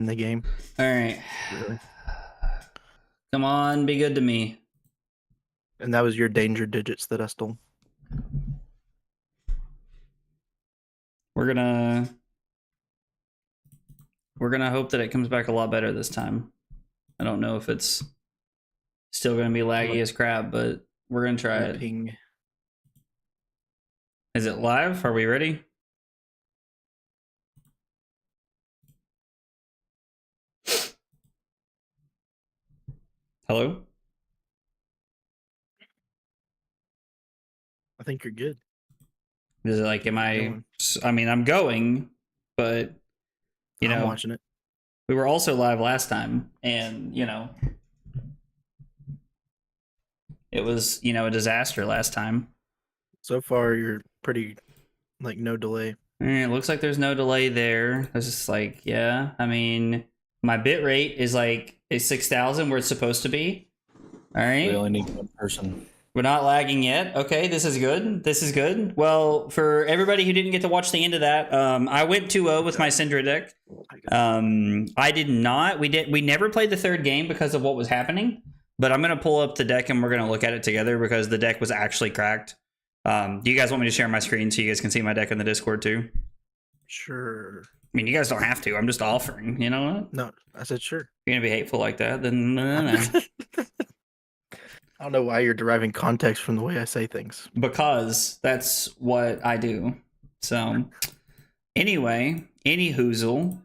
in the game. All right. Really. Come on, be good to me. And that was your danger digits that I stole. We're gonna hope that it comes back a lot better this time. I don't know if it's still gonna be laggy as crap, but we're gonna try it. Ping. Is it live? Are we ready? Hello? I think you're good. Is it like, am I Going. I mean, I'm going, but you I'm know, watching it. we were also live last time, and it was, a disaster last time. So far, you're pretty, like, no delay. It looks like there's no delay there. It's just like, yeah, I mean, my bit rate is like 6,000 where it's supposed to be. All right. We only need one person. We're not lagging yet. Okay, this is good. This is good. Well, for everybody who didn't get to watch the end of that, I went 2-0 with my Syndra deck. I did not. We never played the third game because of what was happening. But I'm gonna pull up the deck and we're gonna look at it together because the deck was actually cracked. Do you guys want me to share my screen so you guys can see my deck in the Discord too? Sure. I mean, you guys don't have to. I'm just offering. You know what? No, I said sure. If you're gonna be hateful like that, then no. I don't know why you're deriving context from the way I say things. Because that's what I do. So, anyway, any hoozle.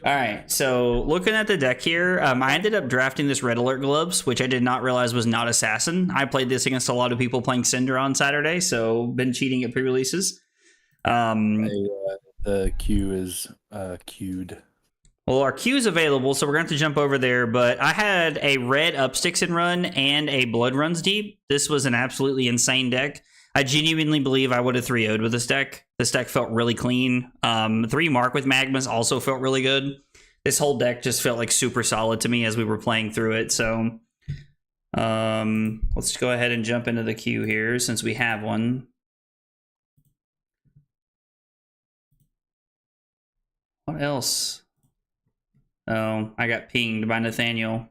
All right, so looking at the deck here, I ended up drafting this Red Alert Gloves, which I did not realize was not Assassin. I played this against a lot of people playing Cinder on Saturday, so been cheating at pre-releases. The queue is queued. Well, our queue's available, so we're going to have to jump over there, but I had a red Upsticks and Run and a Blood Runs Deep. This was an absolutely insane deck. I genuinely believe I would have 3-0'd with this deck. This deck felt really clean. 3 Mark with Magmas also felt really good. This whole deck just felt like super solid to me as we were playing through it, so let's go ahead and jump into the queue here since we have one. What else? Oh, I got pinged by Nathaniel.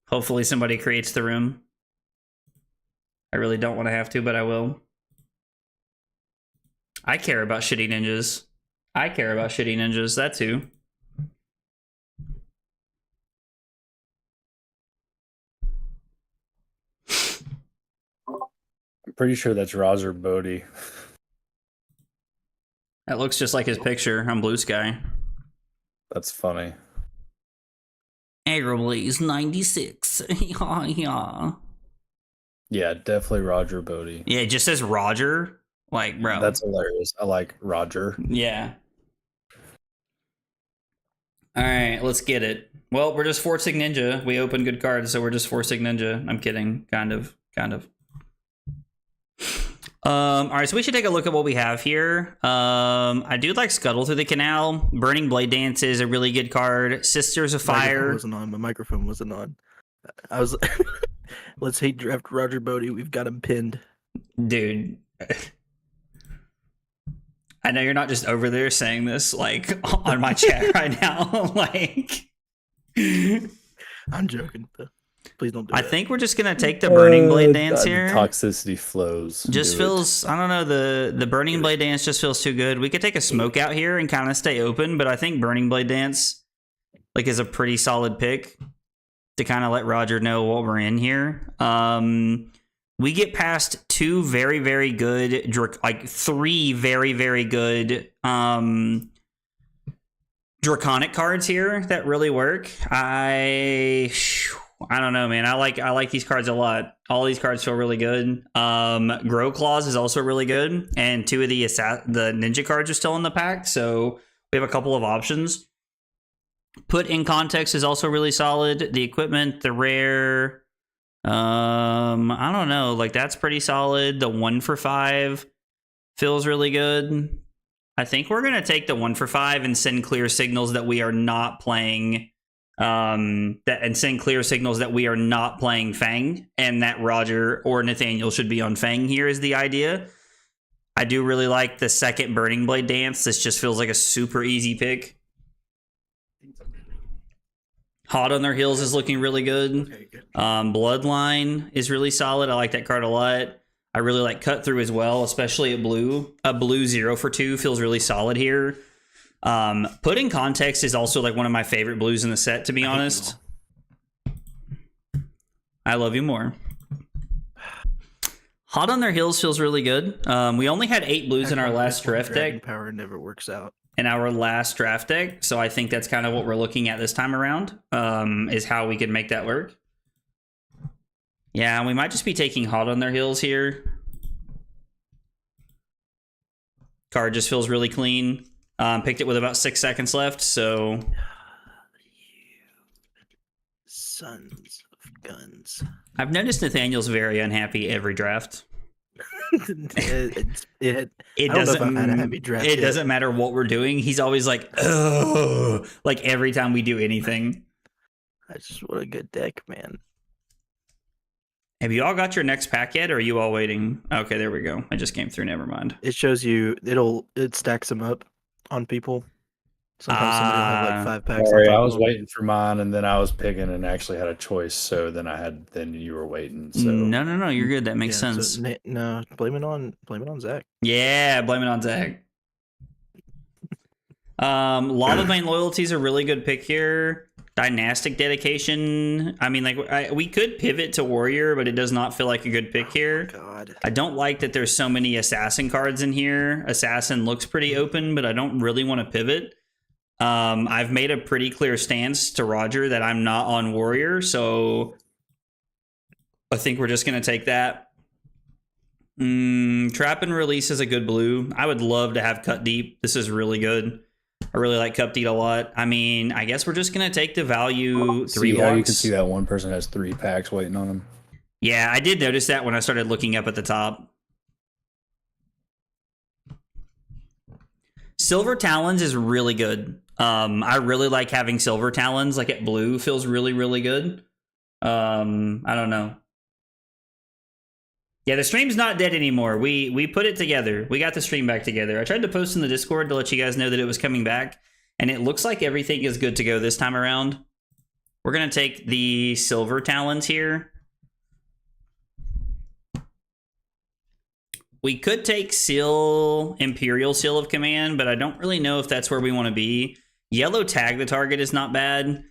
Hopefully somebody creates the room. I really don't want to have to, but I will. I care about shitty ninjas. I care about shitty ninjas, that too. I'm pretty sure that's Roger Bodie. That looks just like his picture on Blue Sky. That's funny. Agrablaze 96. Yeah. Yeah, definitely Roger Bodie. Yeah, it just says Roger. Like, bro. That's hilarious. I like Roger. Yeah. All right, let's get it. Well, we're just forcing Ninja. We open good cards, so we're just forcing Ninja. I'm kidding. Kind of. All right, so we should take a look at what we have here. I do like Scuttle Through the Canal. Burning Blade Dance is a really good card. Sisters of Fire. My microphone wasn't on. I was. Let's hate draft Roger Bodie. We've got him pinned. Dude. I know you're not just over there saying this like on my chat right now. Like, I'm joking. Please don't do I that. think we're just gonna take the Burning Blade Dance here. Toxicity flows. Just feels, I don't know, the Burning Blade Dance just feels too good. We could take a Smoke out here and kind of stay open, but I think Burning Blade Dance like is a pretty solid pick to kind of let Roger know what we're in here. We get past 2 very, very good, like 3 very, very good Draconic cards here that really work. I don't know, man. I like these cards a lot. All these cards feel really good. Grow Claws is also really good, and 2 of the ninja cards are still in the pack, so we have a couple of options. Put in Context is also really solid. The equipment, the rare, I don't know, like that's pretty solid. The 1 for 5 feels really good. I think we're gonna take the 1 for 5 and send clear signals that we are not playing that and send clear signals that we are not playing Fang and that Roger or Nathaniel should be on Fang here is the idea. I do really like the second Burning Blade dance. This just feels like a super easy pick. Hot on Their Heels is looking really good. Okay, good. Bloodline is really solid. I like that card a lot. I really like Cut Through as well, especially at blue. A blue 0 for 2 feels really solid here. Put in Context is also like one of my favorite blues in the set, to be honest. I love you more. Hot on Their Heels feels really good. We only had 8 blues in our last draft deck. Power never works out. In our last draft deck, so I think that's kind of what we're looking at this time around, is how we could make that work. Yeah, we might just be taking Hot on Their Heels here. Card just feels really clean. Picked it with about 6 seconds left, so... Sons of guns. I've noticed Nathaniel's very unhappy every draft. it It doesn't matter what we're doing. He's always like, oh, like every time we do anything. That's just what a good deck, man. Have you all got your next pack yet, or are you all waiting? Okay, there we go. I just came through. Never mind. It shows you. It stacks them up on people. Sometimes somebody will have like 5 packs. Sorry, on top I was of them. waiting for mine, and then I was picking and actually had a choice. So then you were waiting. So No, you're good. That makes Yeah, sense. So, no, blame it on Zach. Yeah, blame it on Zach. Lava Vein Loyalty is a really good pick here. Dynastic Dedication. I mean, like we could pivot to Warrior, but it does not feel like a good pick here. God. I don't like that there's so many Assassin cards in here. Assassin looks pretty open, but I don't really want to pivot. I've made a pretty clear stance to Roger that I'm not on Warrior, so I think we're just going to take that. Trap and Release is a good blue. I would love to have Cut Deep. This is really good. I really like Cut Deep a lot. I mean, I guess we're just going to take the value 3 blocks. Yeah, you can see that one person has 3 packs waiting on them. Yeah, I did notice that when I started looking up at the top. Silver Talons is really good. I really like having Silver Talons, like at blue, feels really, really good. I don't know. Yeah, the stream's not dead anymore. We put it together. We got the stream back together. I tried to post in the Discord to let you guys know that it was coming back, and it looks like everything is good to go this time around. We're going to take the Silver Talons here. We could take Imperial Seal of Command, but I don't really know if that's where we want to be. Yellow Tag the Target is not bad.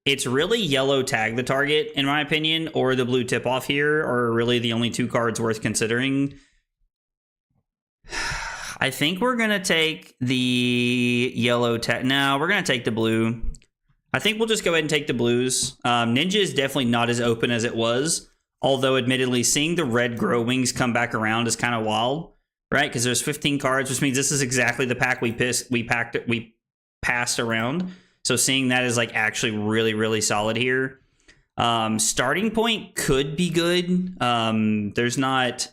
It's really Yellow Tag the Target, in my opinion, or the Blue Tip Off here are really the only 2 cards worth considering. I think we're going to take the Yellow Tag. No, we're going to take the blue. I think we'll just go ahead and take the blues. Ninja is definitely not as open as it was. Although, admittedly, seeing the red Grow Wings come back around is kind of wild, right? Because there's 15 cards, which means this is exactly the pack we passed around. So seeing that is like actually really, really solid here. Starting point could be good. There's not.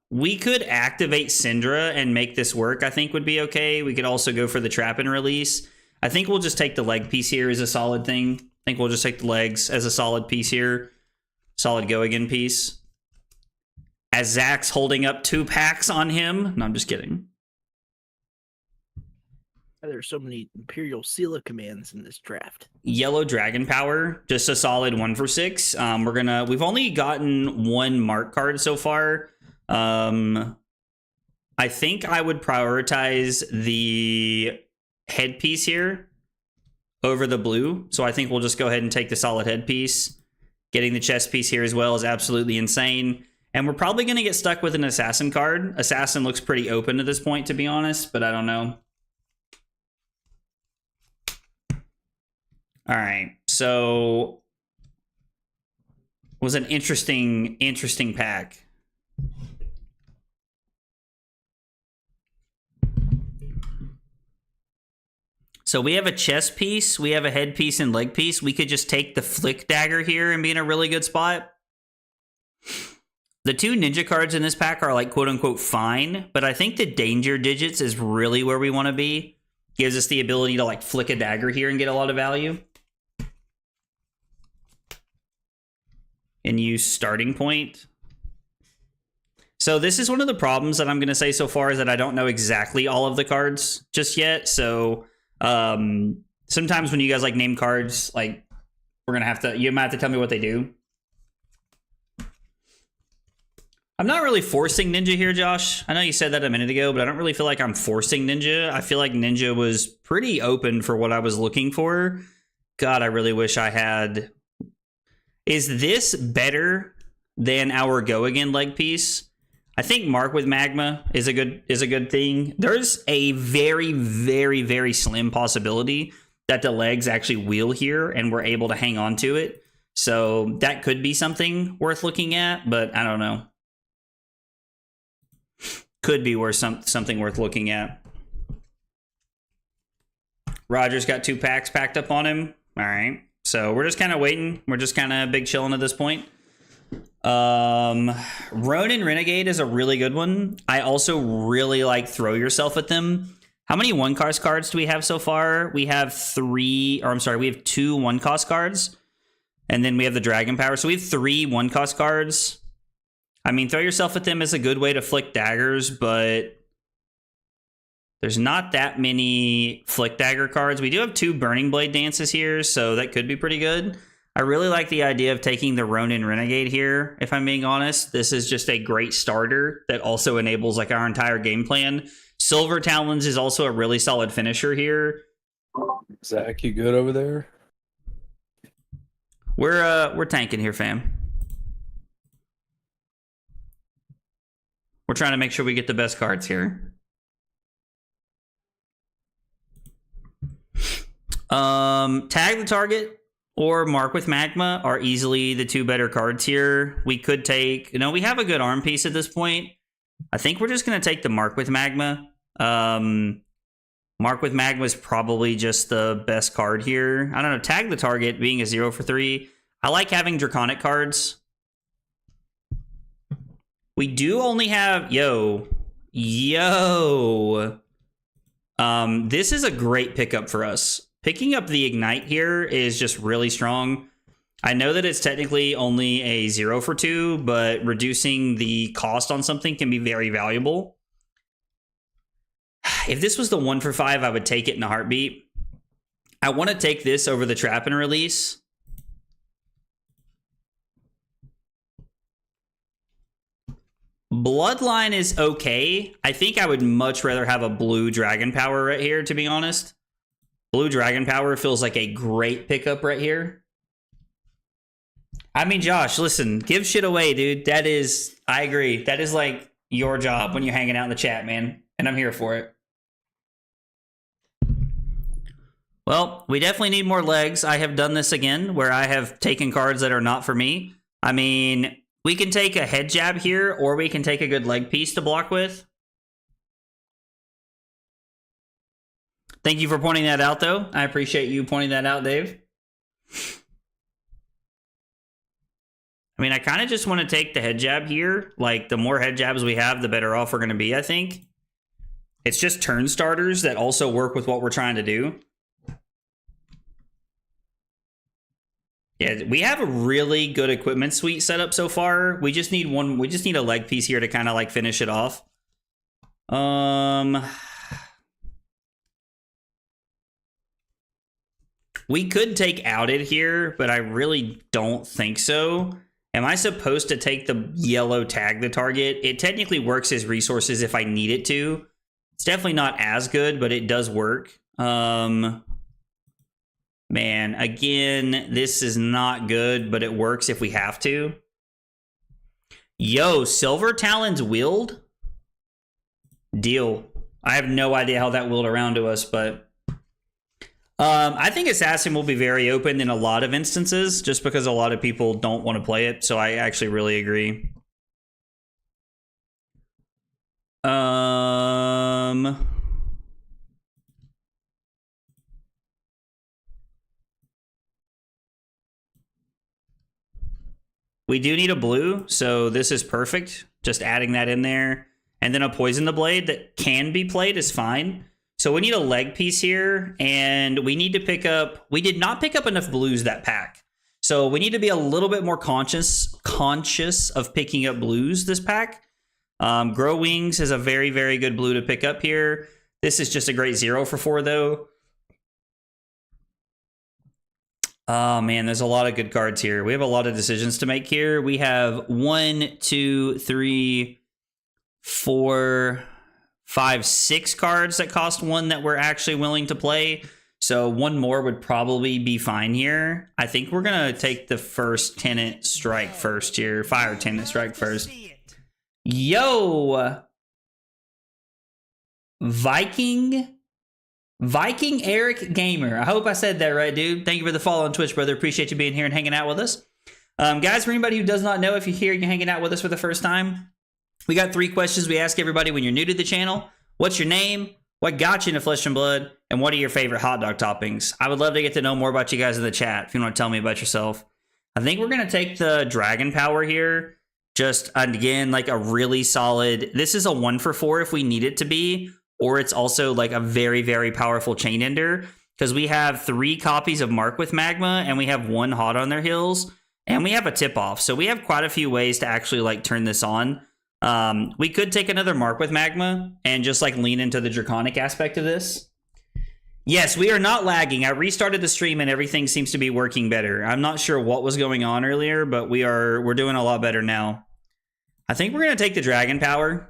We could activate Syndra and make this work. I think would be okay. We could also go for the Trap and Release. I think we'll just take the leg piece here as a solid thing. I think we'll just take the legs as a solid piece here. Solid go again piece. As Zach's holding up 2 packs on him. No, I'm just kidding. There's so many Imperial Seal of Commands in this draft. Yellow Dragon Power, just a solid 1 for 6. We've only gotten 1 mark card so far. I think I would prioritize the headpiece here over the blue. So I think we'll just go ahead and take the solid headpiece. Getting the chest piece here as well is absolutely insane. And we're probably going to get stuck with an Assassin card. Assassin looks pretty open at this point, to be honest, but I don't know. All right, so it was an interesting pack. So we have a chest piece, we have a head piece and leg piece. We could just take the Flick Dagger here and be in a really good spot. The 2 ninja cards in this pack are like quote unquote fine, but I think the danger digits is really where we want to be. Gives us the ability to like flick a dagger here and get a lot of value. And use starting point. So this is one of the problems that I'm going to say so far is that I don't know exactly all of the cards just yet. So sometimes when you guys like name cards, like you might have to tell me what they do. I'm not really forcing Ninja here, Josh. I know you said that a minute ago, but I don't really feel like I'm forcing Ninja. I feel like Ninja was pretty open for what I was looking for. God, I really wish I had. Is this better than our Go Again leg piece? I think Mark with Magma is a good thing. There's a very, very, very slim possibility that the legs actually wheel here and we're able to hang on to it. So that could be something worth looking at, but I don't know. Could be worth something worth looking at. Roger's got 2 packs packed up on him. All right. So we're just kind of waiting. We're just kind of big chilling at this point. Ronin Renegade is a really good one. I also really like Throw Yourself at Them. How many 1-cost cards do we have so far? We have 2 1-cost cards. And then we have the Dragon Power. So we have 3 1-cost cards. I mean, Throw Yourself at Them is a good way to flick daggers, but there's not that many flick dagger cards. We do have 2 Burning Blade Dances here, so that could be pretty good. I really like the idea of taking the Ronin Renegade here, if I'm being honest. This is just a great starter that also enables like our entire game plan. Silver Talons is also a really solid finisher here. Zach, you good over there? We're tanking here, fam. We're trying to make sure we get the best cards here. Tag the Target or Mark with Magma are easily the 2 better cards here. We could take, we have a good arm piece at this point. I think we're just going to take the Mark with Magma. Mark with Magma is probably just the best card here. I don't know. Tag the Target being a 0 for 3. I like having Draconic cards. We do only have, this is a great pickup for us. Picking up the Ignite here is just really strong. I know that it's technically only a 0 for 2, but reducing the cost on something can be very valuable. If this was the 1 for 5, I would take it in a heartbeat. I want to take this over the Trap and Release. Bloodline is okay. I think I would much rather have a blue Dragon Power right here, to be honest. Blue Dragon Power feels like a great pickup right here. I mean, Josh, listen, give shit away, dude. That is, I agree. That is like your job when you're hanging out in the chat, man. And I'm here for it. Well, we definitely need more legs. I have done this again where I have taken cards that are not for me. I mean, we can take a head jab here, or we can take a good leg piece to block with. Thank you for pointing that out, though. I appreciate you pointing that out, Dave. I mean, I kind of just want to take the head jab here. Like, the more head jabs we have, the better off we're going to be, I think. It's just turn starters that also work with what we're trying to do. Yeah, we have a really good equipment suite set up so far. We just need a leg piece here to kind of like finish it off. We could take Outed here, but I really don't think so. Am I supposed to take the yellow Tag the Target? It technically works as resources if I need it to. It's definitely not as good, but it does work. Man, again, this is not good, but it works if we have to. Yo, Silver Talons willed? Deal. I have no idea how that willed around to us, but I think Assassin will be very open in a lot of instances, just because a lot of people don't want to play it, so I actually really agree. We do need a blue, so this is perfect. Just adding that in there. And then a Poison the Blade that can be played is fine. So we need a leg piece here, and we need to pick up... We did not pick up enough blues that pack. So we need to be a little bit more conscious of picking up blues this pack. Grow Wings is a very, very good blue to pick up here. This is just a great 0 for 4, though. Oh, man, there's a lot of good cards here. We have a lot of decisions to make here. We have 1, 2, 3, 4, 5, 6 cards that cost 1 that we're actually willing to play. So 1 more would probably be fine here. I think we're going to take the first Tenant Strike first here. Fire Tenant Strike first. Yo! Viking Eric Gamer. I hope I said that right, dude. Thank you for the follow on Twitch, brother. Appreciate you being here and hanging out with us. Guys, for anybody who does not know, if you're here, you're hanging out with us for the first time, we got 3 questions we ask everybody when you're new to the channel. What's your name? What got you into Flesh and Blood? And what are your favorite hot dog toppings? I would love to get to know more about you guys in the chat if you want to tell me about yourself. I think we're going to take the Dragon Power here. Just, again, like a really solid... This is a 1 for 4 if we need it to be. Or it's also like a very, very powerful Chain Ender. Because we have 3 copies of Mark with Magma. And we have 1 Hot on their heels. And we have a Tip-Off. So we have quite a few ways to actually like turn this on. We could take another Mark with Magma. And just like lean into the Draconic aspect of this. Yes, we are not lagging. I restarted the stream and everything seems to be working better. I'm not sure what was going on earlier. But we're doing a lot better now. I think we're going to take the Dragon Power.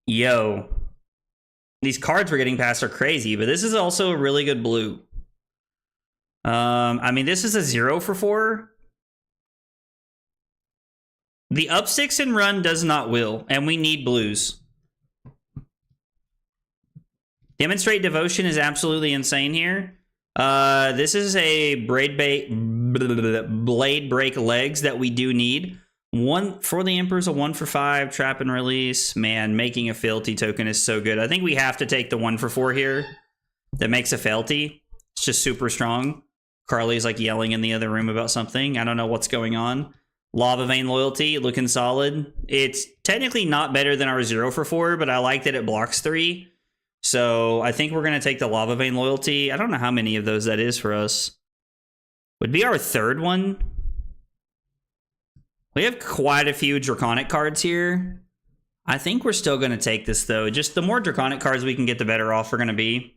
Yo. These cards we're getting past are crazy, but this is also a really good blue. I mean, this is a 0 for 4. The up 6 and run does not will, and we need blues. Demonstrate Devotion is absolutely insane here. This is a Blade Break Legs that we do need. 1 for the Emperor's a 1 for 5. Trap and Release. Man, making a Fealty token is so good. I think we have to take the 1 for 4 here. That makes a Fealty. It's just super strong. Carly's like yelling in the other room about something. I don't know what's going on. Lava Vein Loyalty, looking solid. It's technically not better than our 0 for 4, but I like that it blocks 3. So I think we're going to take the Lava Vein Loyalty. I don't know how many of those that is for us. Would be our 3rd one. We have quite a few Draconic cards here. I think we're still going to take this, though. Just the more Draconic cards we can get, the better off we're going to be.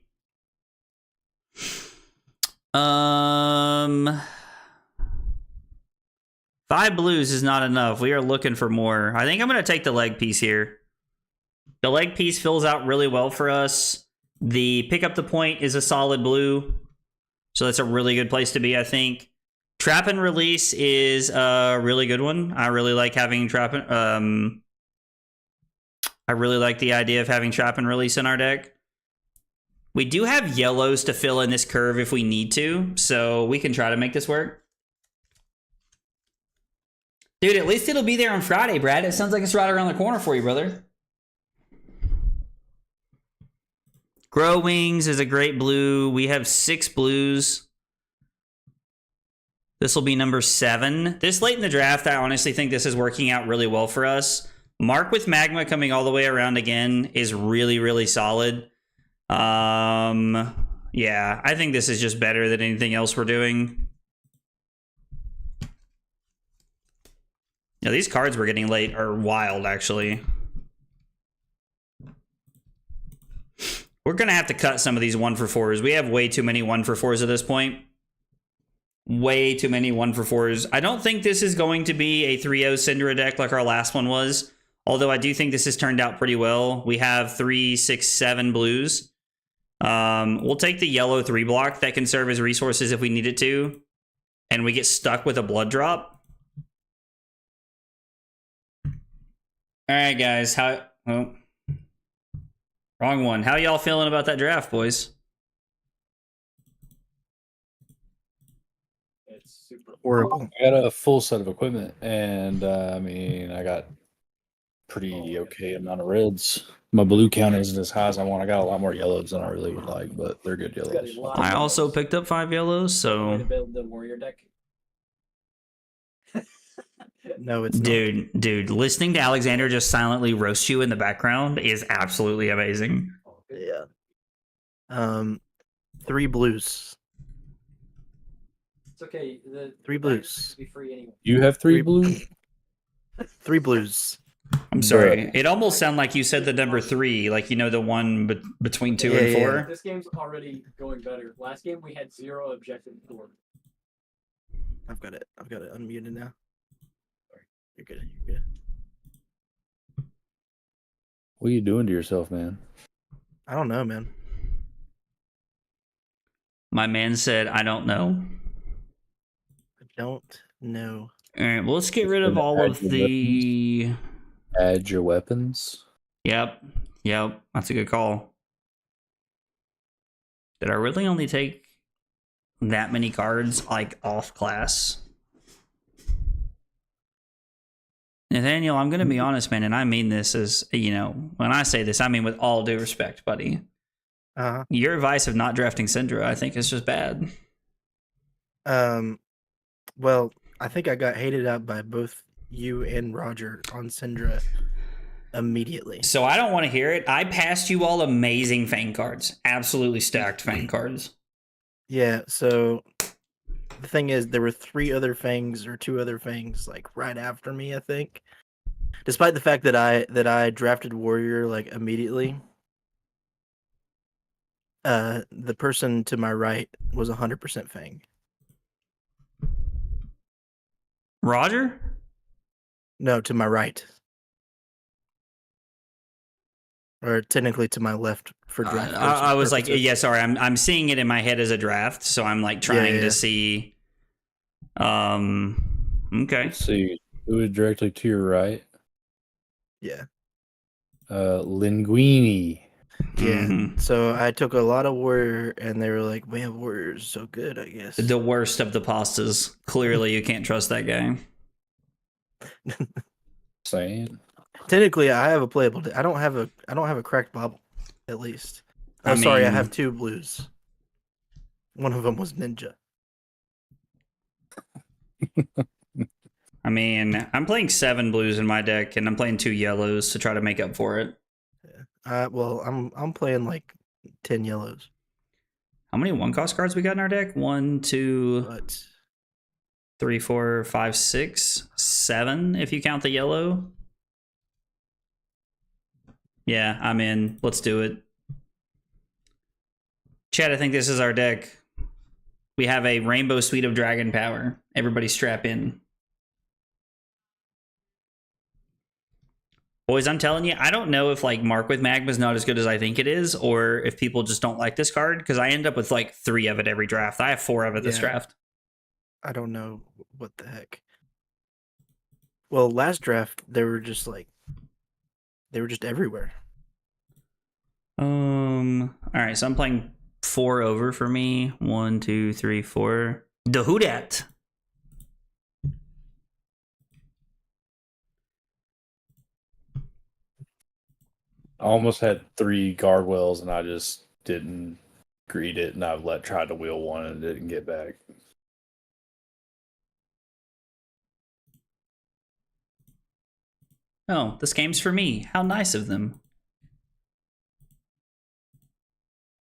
5 blues is not enough. We are looking for more. I think I'm going to take the leg piece here. The leg piece fills out really well for us. The pick up the point is a solid blue. So that's a really good place to be, I think. Trap and Release is a really good one. I really like having Trap and... I really like the idea of having Trap and Release in our deck. We do have yellows to fill in this curve if we need to. So we can try to make this work. Dude, at least it'll be there on Friday, Brad. It sounds like it's right around the corner for you, brother. Grow Wings is a great blue. We have 6 blues. This will be number 7. This late in the draft, I honestly think this is working out really well for us. Mark with Magma coming all the way around again is really, really solid. Yeah, I think this is just better than anything else we're doing. Yeah, these cards we're getting late are wild, actually. We're going to have to cut some of these 1 for 4s. We have way too many 1 for 4s at this point. Way too many 1 for 4s. I don't think this is going to be a 3-0 Syndra deck like our last one was. Although I do think this has turned out pretty well. We have 3, 6, 7 blues. We'll take the yellow 3 block that can serve as resources if we need it to. And we get stuck with a blood drop. Alright, guys. Oh. Wrong one. How y'all feeling about that draft, boys? It's super horrible. I got a full set of equipment, and I mean, I got pretty okay amount of reds. My blue count isn't as high as I want. I got a lot more yellows than I really would like, but they're good yellows. I also picked up 5 yellows, so build the warrior deck. No, it's dude, listening to Alexander just silently roast you in the background is absolutely amazing. not. Yeah. 3 blues. It's okay. The 3 blues. be free anyway. You have 3 blue? 3 blues. I'm sorry. It almost sounded like you said the number 3, like the one between 2 and 4. This game's already going better. Last game we had 0 objective score. I've got it unmuted now. Sorry. You're good. What are you doing to yourself, man? I don't know, man. My man said, I don't know. I don't know. All right, well, let's get rid of all of the... Add your weapons. Yep, that's a good call. Did I really only take that many cards, like, off class? Nathaniel, I'm going to be honest, man, and I mean this as, when I say this, I mean with all due respect, buddy. Uh-huh. Your advice of not drafting Syndra, I think, is just bad. Well, I think I got hated out by both you and Roger on Syndra immediately. So I don't want to hear it. I passed you all amazing Fang cards. Absolutely stacked Fang cards. Yeah, so the thing is, there were 3 other Fangs or 2 other Fangs like right after me, I think. Despite the fact that I drafted Warrior like immediately, the person to my right was 100% Fang. Roger? No, to my right. Or technically to my left for draft. I was like, yeah, sorry, I'm seeing it in my head as a draft, so I'm like trying to see. Okay. Let's see. Who is directly to your right? Yeah. Linguini. Yeah. Mhm. So I took a lot of Warrior, and they were like, man, Warrior's so good, I guess. The worst of the pastas. Clearly, you can't trust that guy. Saying. Technically, I have a playable. I don't have a cracked bobble, at least. I Sorry, I mean- have 2 blues. One of them was Ninja. I mean, I'm playing 7 blues in my deck, and I'm playing 2 yellows to try to make up for it. Well, I'm playing like 10 yellows. How many 1-cost cards we got in our deck? 1, 2, But 3, 4, 5, 6, 7, if you count the yellow. Yeah, I'm in. Let's do it. Chad, I think this is our deck. We have a Rainbow Suite of Dragon Power. Everybody strap in. Boys, I'm telling you, I don't know if like Mark with Magma is not as good as I think it is, or if people just don't like this card, because I end up with like 3 of it every draft. I have 4 of it this Yeah. draft. I don't know what the heck. Well, last draft they were just everywhere. All right, so I'm playing 4 over for me. 1, 2, 3, 4. The who dat? I almost had 3 Gargoyles and I just didn't greed it, and I've tried to wheel one and didn't get back. Oh, this game's for me. How nice of them.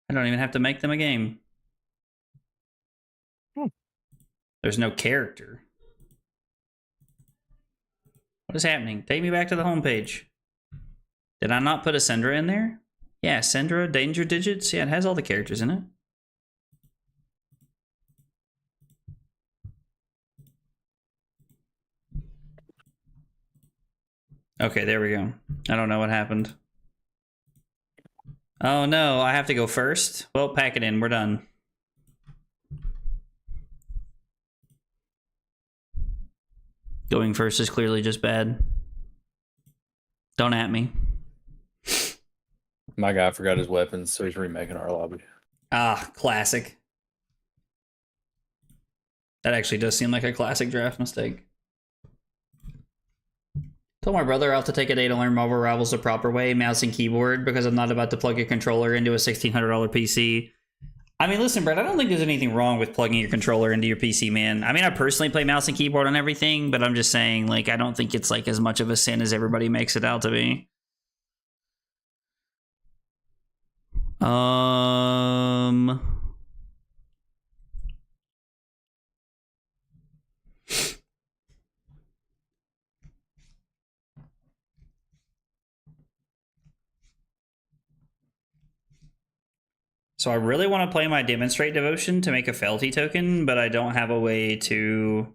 I don't even have to make them a game. There's no character. What is happening? Take me back to the homepage. Did I not put a Syndra in there? Yeah, Syndra, Danger Digits. Yeah, it has all the characters in it. Okay, there we go. I don't know what happened. Oh no, I have to go first? Well, pack it in. We're done. Going first is clearly just bad. Don't at me. My guy forgot his weapons, so he's remaking our lobby. Ah, classic. That actually does seem like a classic draft mistake. Told my brother I'll have to take a day to learn Marvel Rivals the proper way, mouse and keyboard, because I'm not about to plug a controller into a $1,600 PC. I mean, listen, Brett, I don't think there's anything wrong with plugging your controller into your PC, man. I mean, I personally play mouse and keyboard on everything, but I'm just saying, like, I don't think it's, like, as much of a sin as everybody makes it out to be. So I really want to play my Demonstrate Devotion to make a Fealty token, but I don't have a way to...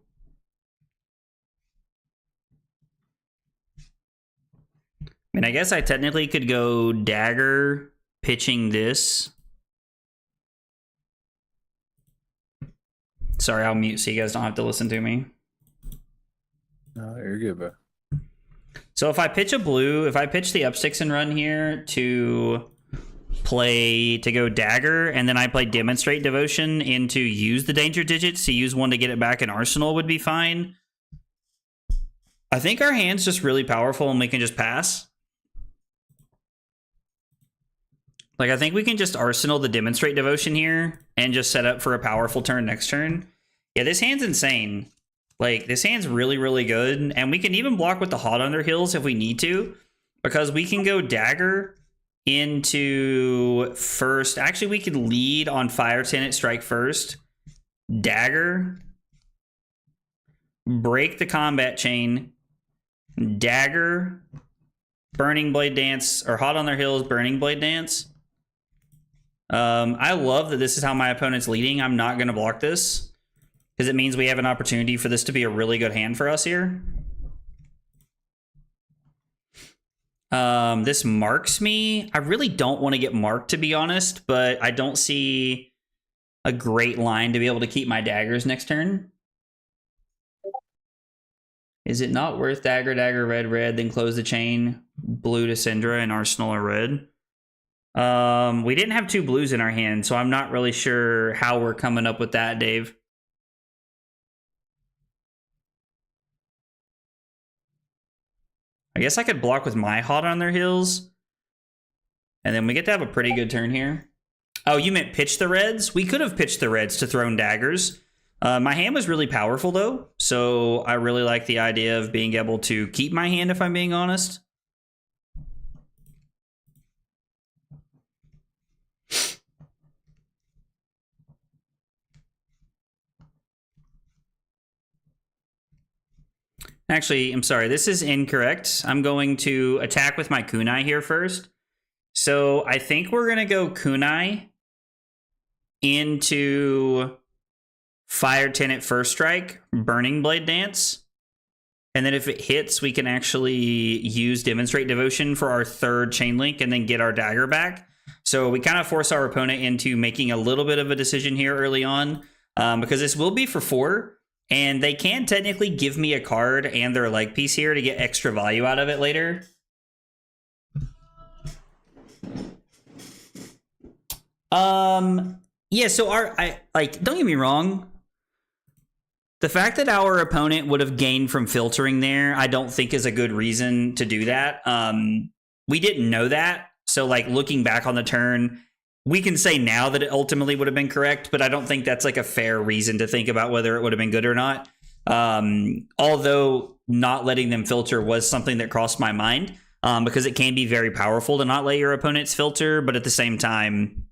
I mean, I guess I technically could go Dagger, pitching this. Sorry, I'll mute so you guys don't have to listen to me. No, you're good, bro. So if I pitch a blue, if I pitch the Upsticks and run here to play to go Dagger, and then I play Demonstrate Devotion into use the danger digits to use one to get it back in Arsenal would be fine. I think our hand's just really powerful and we can just pass. Like, I think we can just Arsenal the Demonstrate Devotion here and just set up for a powerful turn next turn. Yeah, this hand's insane. Like, this hand's really, really good. And we can even block with the Hot Under Hills if we need to, because we can go Dagger into first. Actually, we could lead on Fire Tenant, strike first. Dagger. Break the combat chain. Dagger. Burning Blade Dance, or Hot on Their Heels, Burning Blade Dance. I love that this is how my opponent's leading. I'm not going to block this, because it means we have an opportunity for this to be a really good hand for us here. This marks me. I really don't want to get marked, to be honest, but I don't see a great line to be able to keep my daggers next turn. Is it not worth Dagger, Dagger, Red, Red, then close the chain, blue to Syndra and Arsenal or red? We didn't have two blues in our hand, so I'm not really sure how we're coming up with that, Dave. I guess I could block with my Hot on Their Heels. And then we get to have a pretty good turn here. Oh, you meant pitch the reds? We could have pitched the reds to thrown daggers. My hand was really powerful, though. So I really like the idea of being able to keep my hand, if I'm being honest. Actually, I'm sorry, this is incorrect. I'm going to attack with my kunai here first. So I think we're going to go kunai into Fire Tenant first strike, Burning Blade Dance. And then if it hits, we can actually use Demonstrate Devotion for our third chain link and then get our dagger back. So we kind of force our opponent into making a little bit of a decision here early on, because this will be for 4. And they can technically give me a card and their leg piece here to get extra value out of it later. Yeah, so don't get me wrong. The fact that our opponent would have gained from filtering there, I don't think is a good reason to do that. We didn't know that. So, like, looking back on the turn, we can say now that it ultimately would have been correct, but I don't think that's like a fair reason to think about whether it would have been good or not. Although not letting them filter was something that crossed my mind, because it can be very powerful to not let your opponents filter, but at the same time,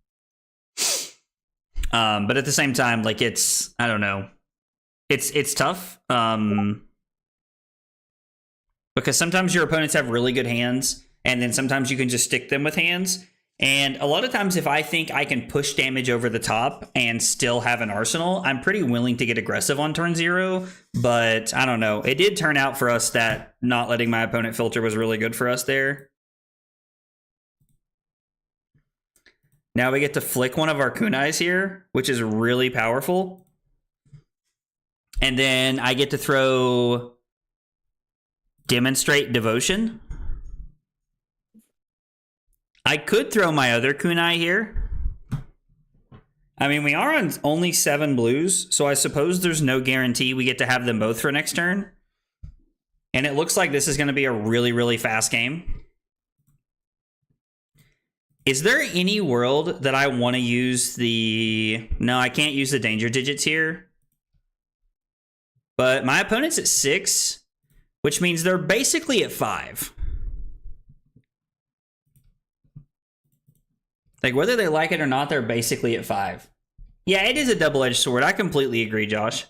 like, it's, I don't know. It's tough. Because sometimes your opponents have really good hands, and then sometimes you can just stick them with hands. And a lot of times, if I think I can push damage over the top and still have an arsenal, I'm pretty willing to get aggressive on turn 0. But I don't know. It did turn out for us that not letting my opponent filter was really good for us there. Now we get to flick one of our kunais here, which is really powerful. And then I get to throw Demonstrate Devotion. I could throw my other kunai here. I mean, we are on only 7 blues, so I suppose there's no guarantee we get to have them both for next turn. And it looks like this is going to be a really, really fast game. Is there any world that I want to use the... No, I can't use the danger digits here. But my opponent's at 6, which means they're basically at 5. Like, whether they like it or not, they're basically at 5. Yeah, it is a double-edged sword. I completely agree, Josh.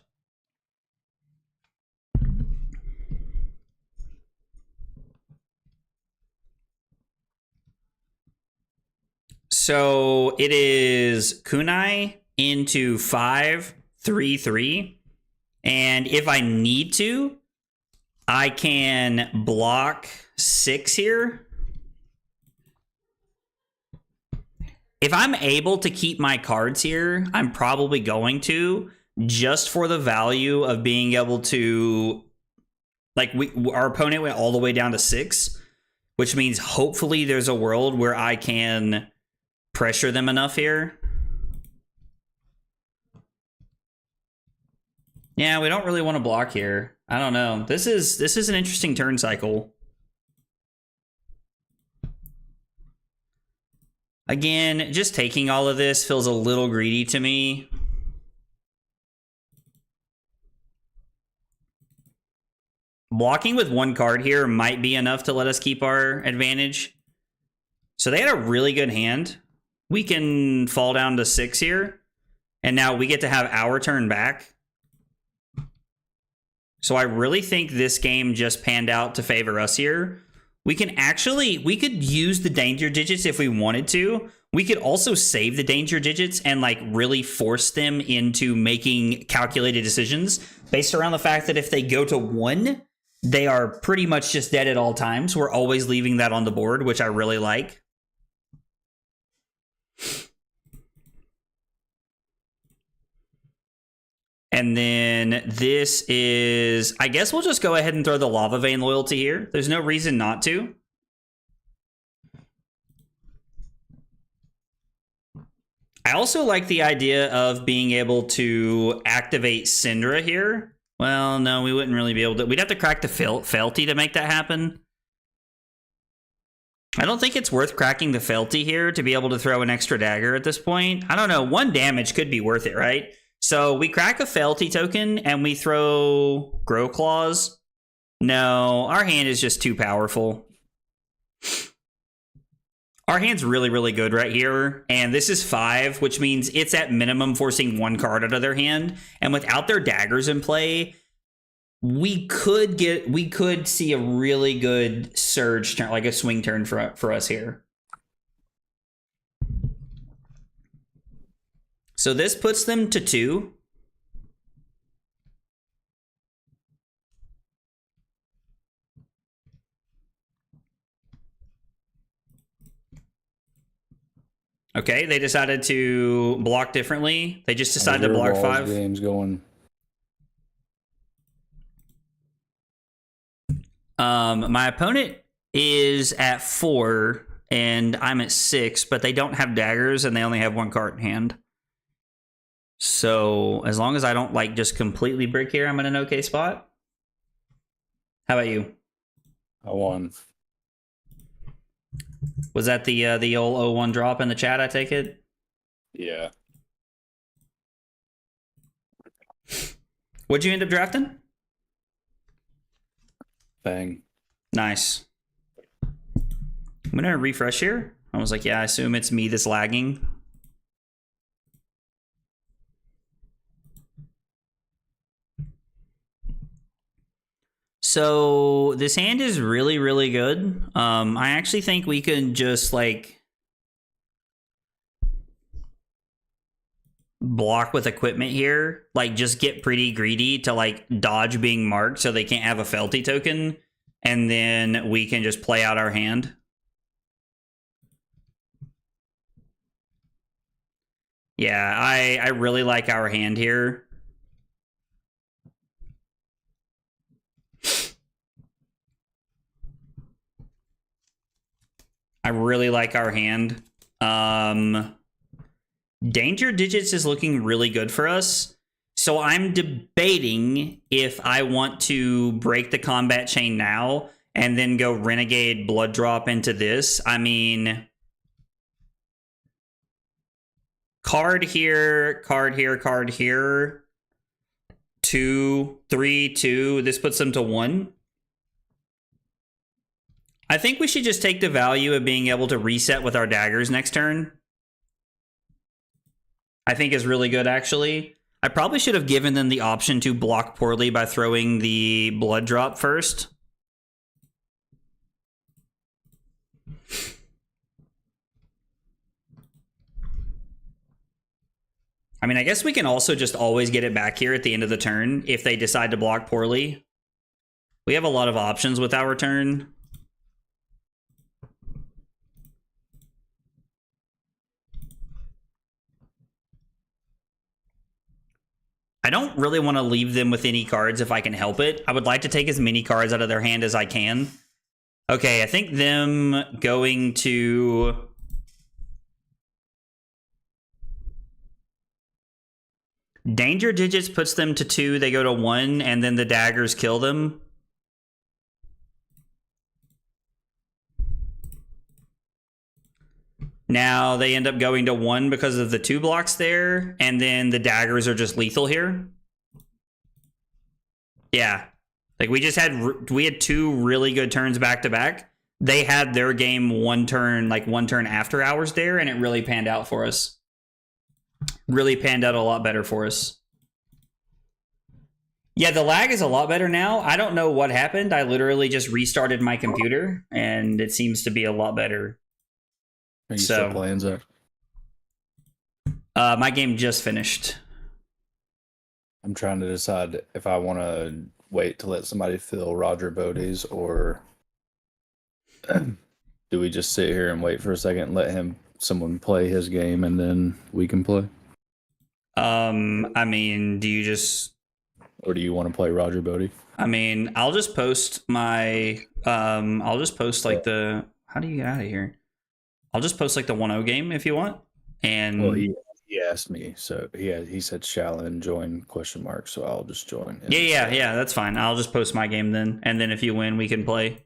So it is kunai into 5, 3, 3. And if I need to, I can block 6 here. If I'm able to keep my cards here, I'm probably going to, just for the value of being able to, like, our opponent went all the way down to 6, which means hopefully there's a world where I can pressure them enough here. Yeah, we don't really want to block here. I don't know. This is an interesting turn cycle. Again, just taking all of this feels a little greedy to me. Blocking with 1 card here might be enough to let us keep our advantage. So they had a really good hand. We can fall down to 6 here. And now we get to have our turn back. So I really think this game just panned out to favor us here. We could use the danger digits if we wanted to. We could also save the danger digits and like really force them into making calculated decisions based around the fact that if they go to 1, they are pretty much just dead at all times. We're always leaving that on the board, which I really like. And then this is, I guess we'll just go ahead and throw the Lava Vein Loyalty here. There's no reason not to. I also like the idea of being able to activate Syndra here. Well, no, we wouldn't really be able to. We'd have to crack the Fealty to make that happen. I don't think it's worth cracking the Fealty here to be able to throw an extra dagger at this point. I don't know. 1 damage could be worth it, right? So we crack a Fealty token and we throw Grow Claws. No, our hand is just too powerful. Our hand's really, really good right here. And this is 5, which means it's at minimum forcing 1 card out of their hand. And without their daggers in play, we could see a really good surge turn, like a swing turn for us here. So this puts them to 2. Okay, they decided to block differently. They just decided to block 5. Games going. My opponent is at 4 and I'm at 6, but they don't have daggers and they only have 1 card in hand. So as long as I don't like just completely brick here, I'm in an okay spot. How about you? I won. Was that the old 0-1 drop in the chat, I take it? Yeah. What'd you end up drafting? Bang. Nice. I'm gonna refresh here. I was like, yeah, I assume it's me that's lagging. So this hand is really, really good. I actually think we could just like block with equipment here, like just get pretty greedy to like dodge being marked so they can't have a Fealty token, and then we can just play out our hand. Yeah, I really like our hand here. I really like our hand. Danger Digits is looking really good for us. So So I'm debating if I want to break the combat chain now and then go Renegade Blood Drop into this. I mean, card here, card here, card here. 2, 3, 2. This puts them to 1. I think we should just take the value of being able to reset with our daggers next turn. I think is really good, actually. I probably should have given them the option to block poorly by throwing the blood drop first. I mean, I guess we can also just always get it back here at the end of the turn if they decide to block poorly. We have a lot of options with our turn. I don't really want to leave them with any cards if I can help it. I would like to take as many cards out of their hand as I can. Okay, I think them going to... Danger Digits puts them to 2, they go to 1, and then the daggers kill them. Now they end up going to 1 because of the 2 blocks there, and then the daggers are just lethal here. Yeah. Like we had 2 really good turns back to back. They had their game one turn after ours there, and it really panned out for us. Really panned out a lot better for us. Yeah, the lag is a lot better now. I don't know what happened. I literally just restarted my computer, and it seems to be a lot better. Are you still playing, Zach? My game just finished. I'm trying to decide if I want to wait to let somebody fill Roger Bodie's, or do we just sit here and wait for a second and let someone play his game and then we can play? I mean, do you just... Or do you want to play Roger Bodie? I mean, I'll just post my... I'll just post like the... How do you get out of here? I'll just post like the 1-0 game if you want. And well, he asked me, so he said Shallon join ? So I'll just join him. Yeah, that's fine. I'll just post my game then, and then if you win, we can play.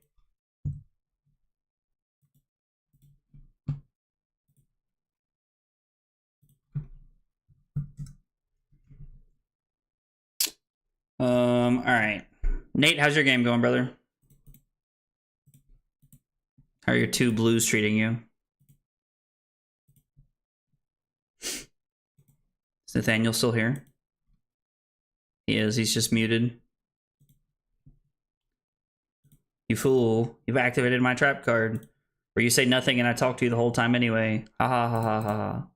All right, Nate, how's your game going, brother? How are your 2 blues treating you? Is Nathaniel still here? He is. He's just muted. You fool. You've activated my trap card. Where you say nothing and I talk to you the whole time anyway. Ha ha ha ha ha.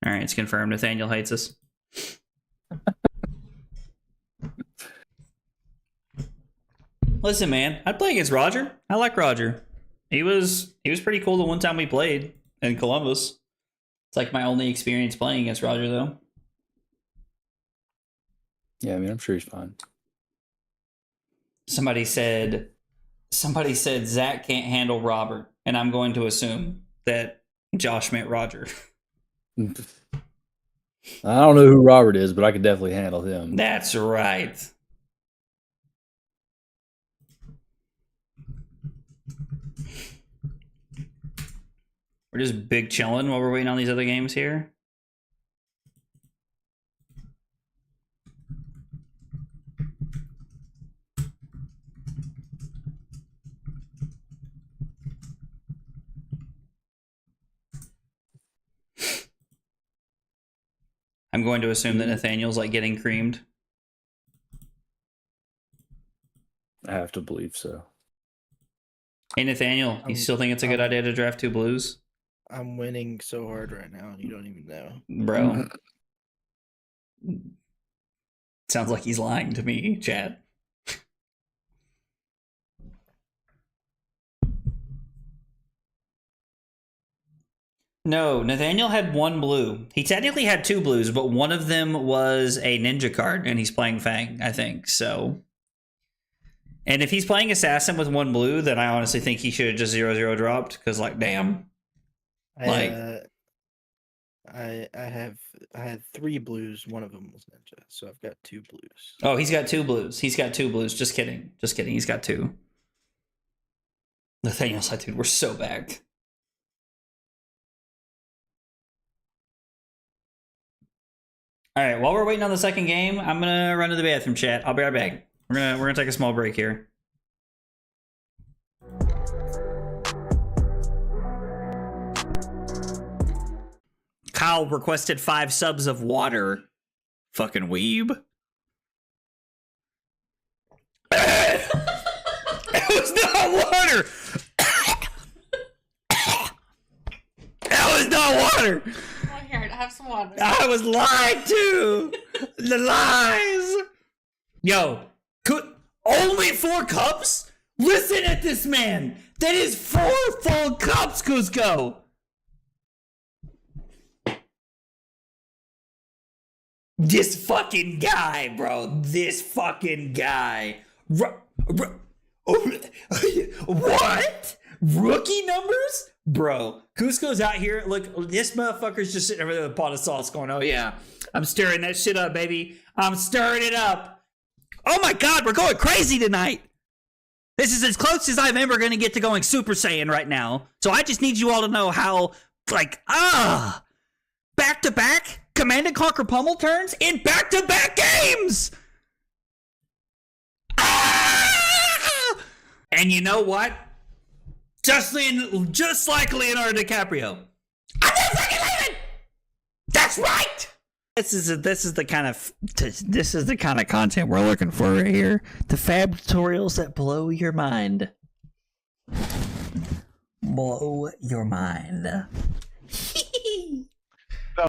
Alright, it's confirmed. Nathaniel hates us. Listen, man. I'd play against Roger. I like Roger. He was pretty cool the one time we played in Columbus. It's like my only experience playing against Roger, though. Yeah, I mean, I'm sure he's fine. Somebody said Zach can't handle Robert, and I'm going to assume that Josh meant Roger. I don't know who Robert is, but I could definitely handle him. That's right. We're just big chilling while we're waiting on these other games here. I'm going to assume that Nathaniel's like getting creamed. I have to believe so. Hey Nathaniel, you still think it's a good idea to draft 2 blues? I'm winning so hard right now, you don't even know. Bro. Sounds like he's lying to me, Chad. No, Nathaniel had 1 blue. He technically had 2 blues, but one of them was a ninja card, and he's playing Fang, I think, so... And if he's playing Assassin with 1 blue, then I honestly think he should have just 0/0 dropped, because, like, damn. I I had 3 blues. One of them was ninja, so I've got 2 blues. Oh, he's got 2 blues. He's got 2 blues. Just kidding. Just kidding. He's got 2. Nathaniel's like, dude, we're so back. All right, while we're waiting on the second game, I'm gonna run to the bathroom, chat. I'll be right back. We're gonna take a small break here. Kyle requested 5 subs of water. Fucking weeb. It was not water. That was not water. Oh, here, have some water. I was lied to. The lies. Yo, only 4 cups? Listen at this man. That is 4 full cups, Cusco. This fucking guy, bro. This fucking guy. What? Rookie numbers? Bro, Cusco's out here. Look, this motherfucker's just sitting over there with a pot of sauce going, oh yeah, I'm stirring that shit up, baby. I'm stirring it up. Oh my God, we're going crazy tonight. This is as close as I'm ever going to get to going Super Saiyan right now. So I just need you all to know how, like, back-to-back Command & Conquer Pummel turns in back-to-back games. And you know what? Just like Leonardo DiCaprio. I'm not fucking leaving. That's right. This is the kind of content we're looking for right here. The fab tutorials that blow your mind. Blow your mind.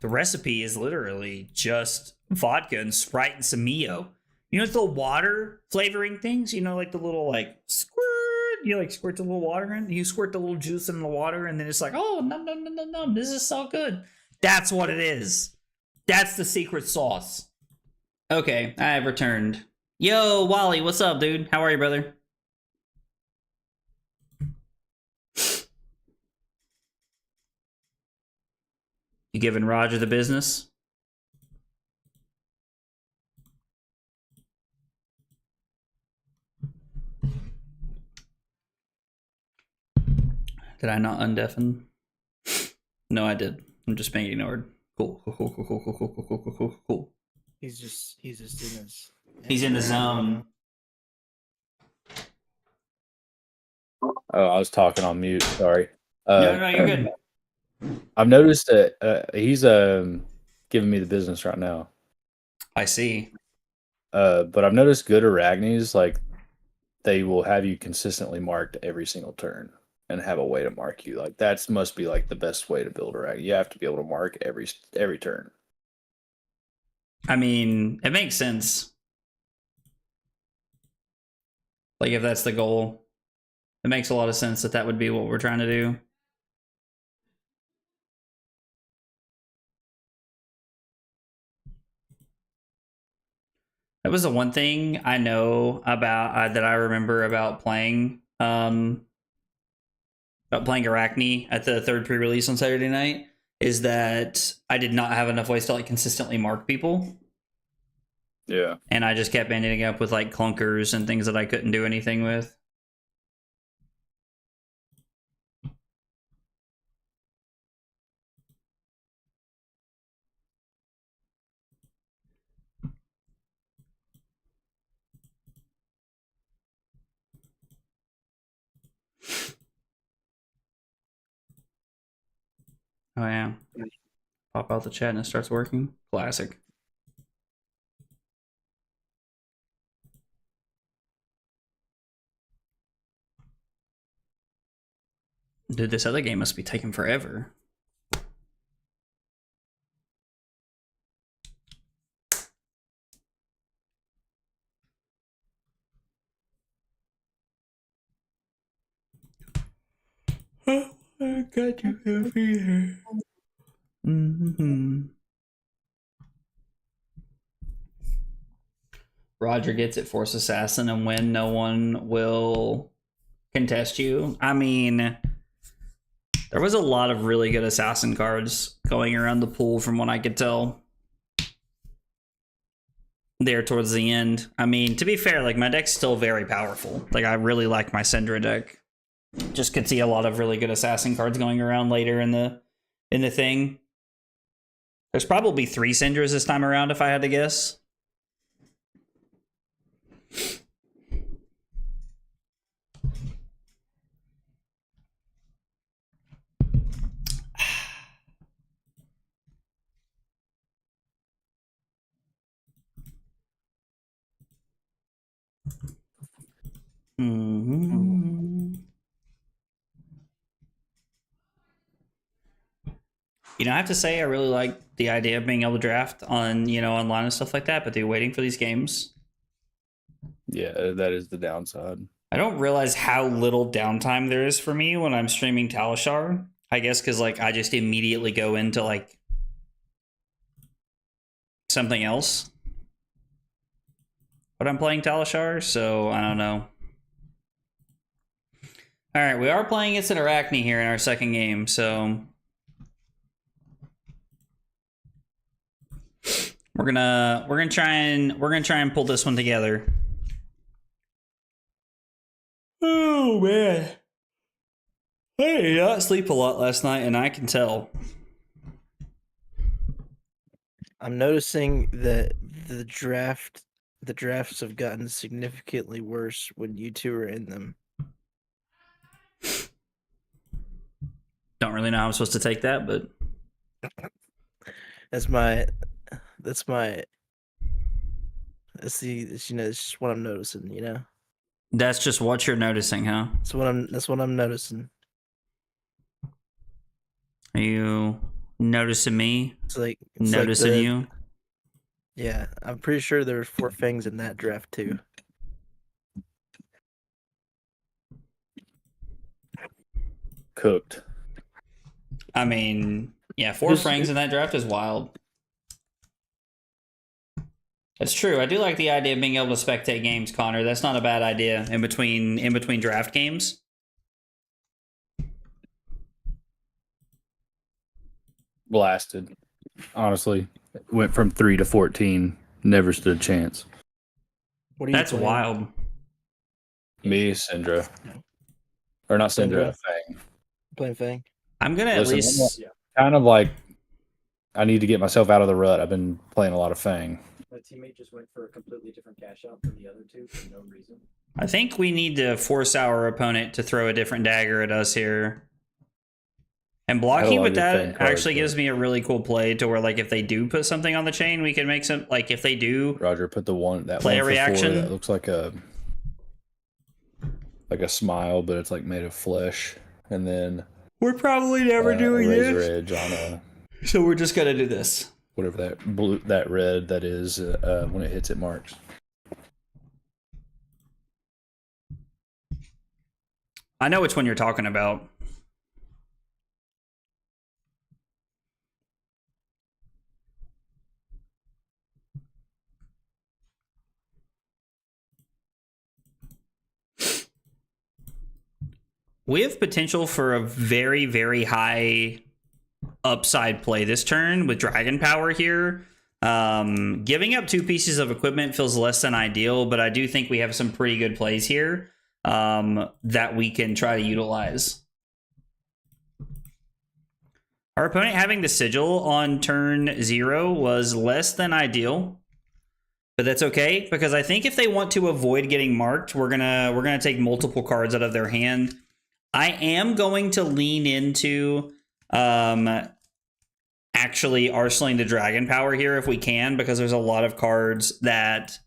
The recipe is literally just vodka and Sprite and some Mio. You know, it's the water flavoring things. You know, like the little like squirt. You like squirt the little water in. You squirt the little juice in the water, and then it's like, oh, no, this is so good. That's what it is. That's the secret sauce. Okay, I have returned. Yo, Wally, what's up, dude? How are you, brother? You giving Roger the business? Did I not undeafen? No, I did. I'm just being ignored. Cool. He's just in his. He's in the zone. Oh, I was talking on mute. Sorry. No, you're good. I've noticed that he's giving me the business right now. I see. But I've noticed good Arachnes, like they will have you consistently marked every single turn and have a way to mark you. Like that must be like the best way to build Arachne. You have to be able to mark every turn. I mean, it makes sense. Like if that's the goal, it makes a lot of sense that would be what we're trying to do. That was the one thing I know about that I remember about playing Arachne at the third pre-release on Saturday night is that I did not have enough ways to like consistently mark people. Yeah. And I just kept ending up with like clunkers and things that I couldn't do anything with. Oh yeah. Pop out the chat and it starts working. Classic. Dude, this other game must be taking forever. I got you everywhere. Roger gets it, force assassin, and when no one will contest you. I mean, There was a lot of really good assassin cards going around the pool from what I could tell. There towards the end. I mean, to be fair, like my deck's still very powerful. Like I really like my Syndra deck. Just could see a lot of really good assassin cards going around later in the thing. There's probably 3 Syndras this time around if I had to guess. You know, I have to say I really like the idea of being able to draft on, you know, online and stuff like that, but waiting for these games. Yeah, that is the downside. I don't realize how little downtime there is for me when I'm streaming Talishar. I guess because, like, I just immediately go into, like, something else. But I'm playing Talishar, so I don't know. All right, we are playing against an Arachne here in our second game, so we're gonna try and pull this one together. Oh man, I did not sleep a lot last night, and I can tell. I'm noticing that the drafts have gotten significantly worse when you two are in them. Don't really know how I'm supposed to take that, but It's just what I'm noticing, you know. that's just what you're noticing, huh? That's what I'm noticing. Are you noticing me? It's like Noticing you? Yeah, I'm pretty sure there were 4 fangs in that draft too. Cooked. I mean, yeah, 4 frangs in that draft is wild. It's true. I do like the idea of being able to spectate games, Connor. That's not a bad idea in between draft games. Blasted. Honestly, went from 3 to 14. Never stood a chance. What are you That's playing? wild. Me, Syndra. Or not Syndra, Syndra? Fang. Playing fang? I'm gonna Listen, at least. kind of like I need to get myself out of the rut. I've been playing a lot of Fang. My teammate just went for a completely different cash out from the other two for no reason. I think we need to force our opponent to throw a different dagger at us here. And blocking with that actually gives me a really cool play to where, like, if they do put something on the chain, we can make some, like, if they do Roger, put the one that play one a for reaction. 4 that looks like a smile, but it's like made of flesh, and then We're probably never doing a razor this. edge on a So we're just gonna do this. whatever that red that is when it hits it marks. I know which one you're talking about. We have potential for a very, very high upside play this turn with Dragon Power here. Giving up 2 pieces of equipment feels less than ideal, but I do think we have some pretty good plays here that we can try to utilize. Our opponent having the Sigil on turn 0 was less than ideal, but that's okay because I think if they want to avoid getting marked, we're gonna take multiple cards out of their hand. I am going to lean into actually arsenaling the Dragon Power here if we can, because there's a lot of cards that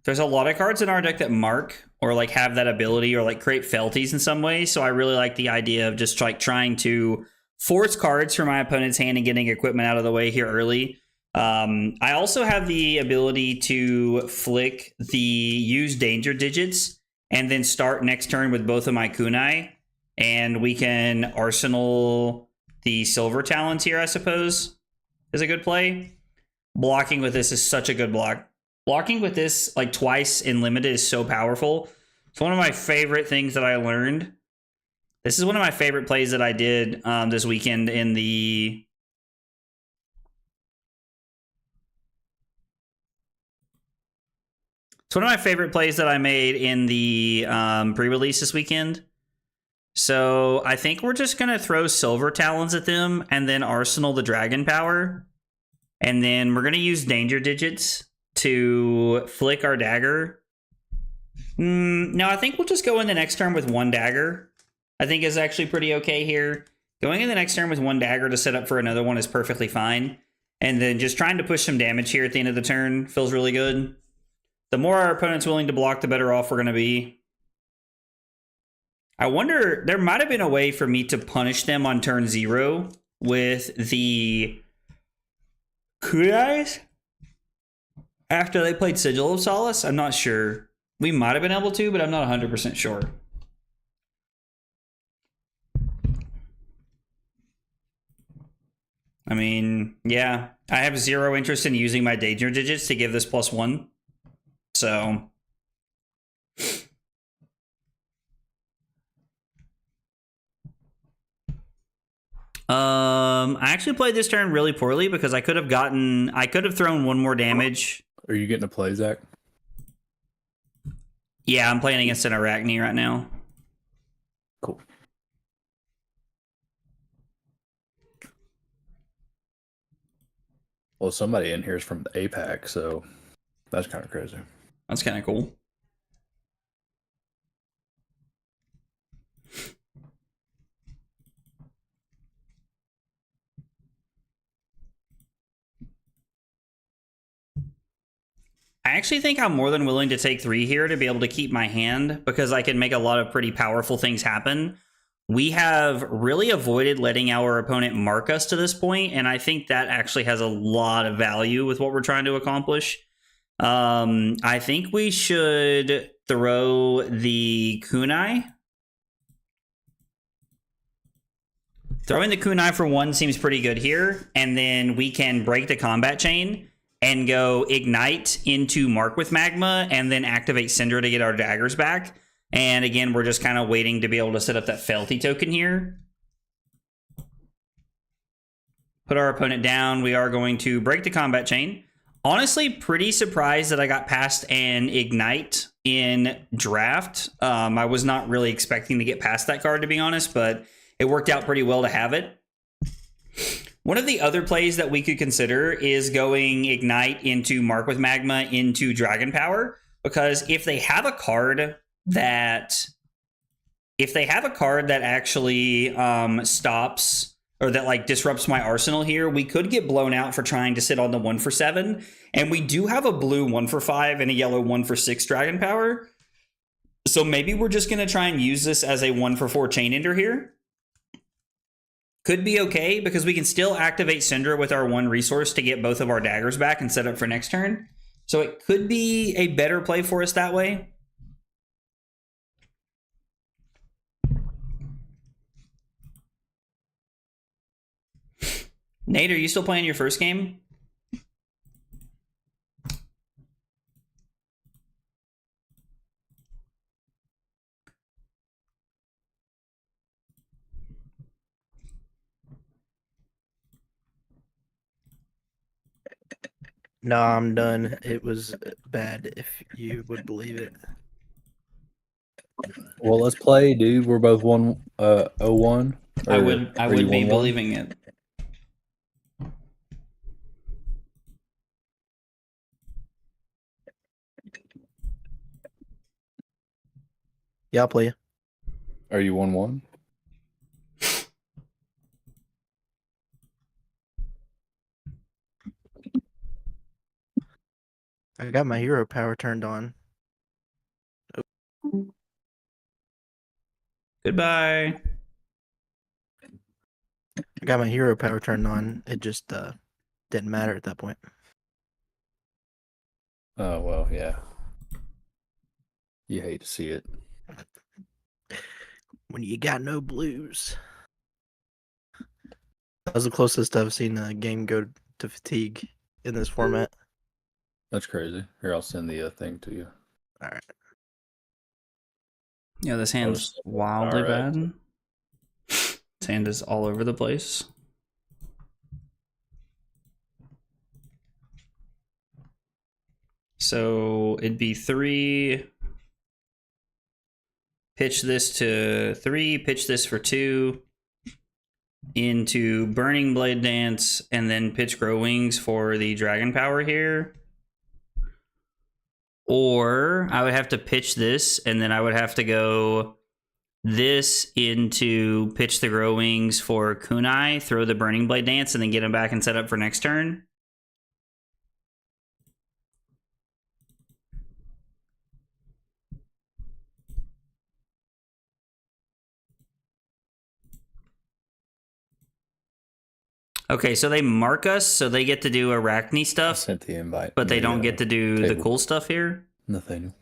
in our deck that mark or like have that ability or like create fealties in some way. So I really like the idea of just like trying to force cards from my opponent's hand and getting equipment out of the way here early. I also have the ability to flick the use danger digits and then start next turn with both of my kunai, and we can arsenal the silver talons here, I suppose, is a good play. Blocking with this is such a good block. Blocking with this like twice in limited is so powerful. It's one of my favorite things that I learned. This is one of my favorite plays that I did this weekend in the... It's one of my favorite plays that I made in the pre-release this weekend. So I think we're just going to throw Silver Talons at them and then Arsenal the Dragon Power. And then we're going to use Danger Digits to flick our dagger. No, I think we'll just go in the next turn with 1 dagger. I think is actually pretty okay here. Going in the next turn with 1 dagger to set up for another one is perfectly fine. And then just trying to push some damage here at the end of the turn feels really good. The more our opponent's willing to block, the better off we're going to be. I wonder, there might have been a way for me to punish them on turn 0 with the Kunais after they played Sigil of Solace. I'm not sure. We might have been able to, but I'm not 100% sure. I mean, yeah, I have 0 interest in using my Danger Digits to give this +1. So... I actually played this turn really poorly because I could have thrown 1 more damage. Are you getting a play, Zach? Yeah, I'm playing against an Arachne right now. Cool. Well, somebody in here is from the APAC, so that's kind of crazy. That's kind of cool. I actually think I'm more than willing to take 3 here to be able to keep my hand because I can make a lot of pretty powerful things happen. We have really avoided letting our opponent mark us to this point, and I think that actually has a lot of value with what we're trying to accomplish. I think we should throw the Kunai. Throwing the Kunai for 1 seems pretty good here, and then we can break the combat chain and go Ignite into Mark with Magma, and then activate Cinder to get our daggers back. And again, we're just kind of waiting to be able to set up that Fealty token here. Put our opponent down. We are going to break the combat chain. Honestly, pretty surprised that I got past an Ignite in draft. I was not really expecting to get past that card, to be honest, but it worked out pretty well to have it. One of the other plays that we could consider is going Ignite into Mark with Magma into Dragon Power, because if they have a card that actually stops or that like disrupts my arsenal here, we could get blown out for trying to sit on the 1 for 7, and we do have a blue 1 for 5 and a yellow 1 for 6 Dragon Power. So maybe we're just going to try and use this as a 1 for 4 Chain Ender here. Could be okay, because we can still activate Syndra with our 1 resource to get both of our daggers back and set up for next turn. So it could be a better play for us that way. Nate, are you still playing your first game? No, I'm done. It was bad, if you would believe it. Well, let's play, dude. We're both 1-0-1. I would be believing it. Yeah, I'll play you. Are you 1-1? I got my hero power turned on. Goodbye. I got my hero power turned on. It just didn't matter at that point. Oh, well, yeah. You hate to see it. When you got no blues. That was the closest I've seen a game go to fatigue in this format. That's crazy. Here, I'll send the thing to you. All right. Yeah, this hand's Oh, wildly alright. bad. This hand is all over the place. So it'd be 3. Pitch this to 3. Pitch this for 2. Into Burning Blade Dance, and then pitch Grow Wings for the Dragon Power here. Or I would have to pitch this, and then I would have to go this into pitch the Grow Wings for Kunai, throw the Burning Blade Dance, and then get him back and set up for next turn. Okay, so they mark us, so they get to do Arachne I stuff, sent the invite. but they don't get to do the table. cool stuff here. Nathaniel,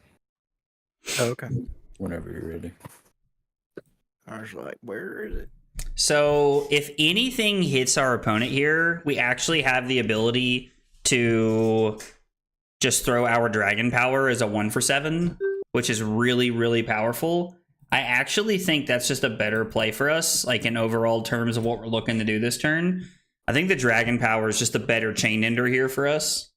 Oh, okay. whenever you're ready. I was like, where is it? So if anything hits our opponent here, we actually have the ability to just throw our Dragon Power as a 1-for-7, which is really, really powerful. I actually think that's just a better play for us, like in overall terms of what we're looking to do this turn. I think the Dragon Power is just a better chain ender here for us.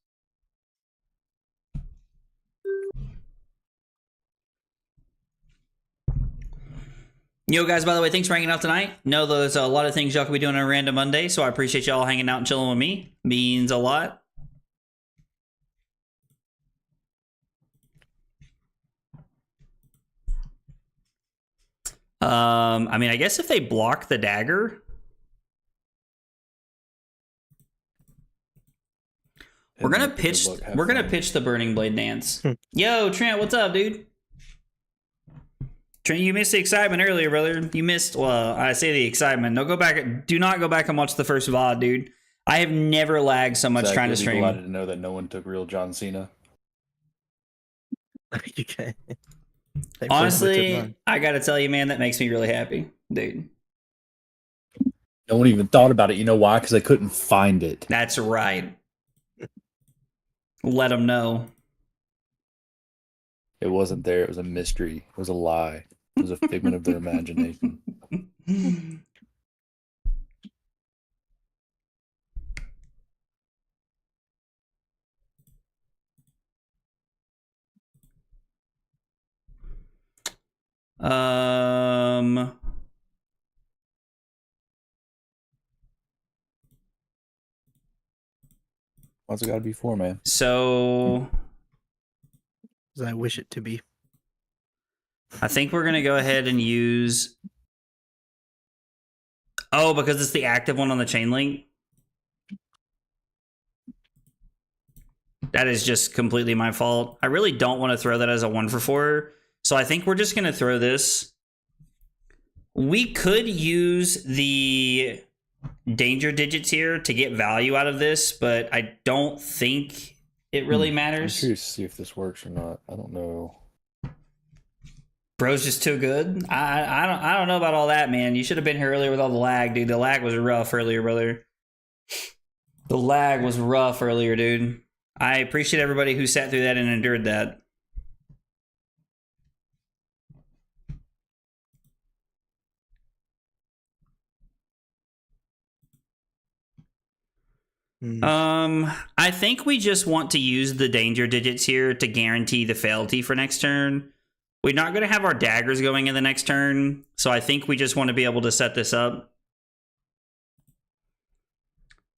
Yo, guys, by the way, thanks for hanging out tonight. Know there's a lot of things y'all could be doing on a random Monday, so I appreciate y'all hanging out and chilling with me. Means a lot. I mean, I guess if they block the dagger, we're gonna pitch the Burning Blade Dance. Yo, Trent, what's up, dude? Trent, you missed the excitement earlier, brother. You missed, well, I say the excitement. Do not go back and watch the first VOD, dude. I have never lagged so much trying to stream. I didn't know that no one took real John Cena. You can't. Honestly, I gotta tell you, man, that makes me really happy, dude. No one even thought about it. You know why? Because they couldn't find it. That's right. Let them know. It wasn't there. It was a mystery. It was a lie. It was a figment of their imagination. What's it got to be for, man? So As I wish it to be. I think we're gonna go ahead and use. Oh, because it's the active one on the chain link. That is just completely my fault. I really don't want to throw that as a 1-for-4. So I think we're just going to throw this. We could use the danger digits here to get value out of this, but I don't think it really matters. I'm curious to see if this works or not. I don't know. Bro's just too good. I don't know about all that, man. You should have been here earlier with all the lag, dude. The lag was rough earlier, brother. The lag was rough earlier, dude. I appreciate everybody who sat through that and endured that. I think we just want to use the danger digits here to guarantee the fealty for next turn. We're not going to have our daggers going in the next turn, so I think we just want to be able to set this up.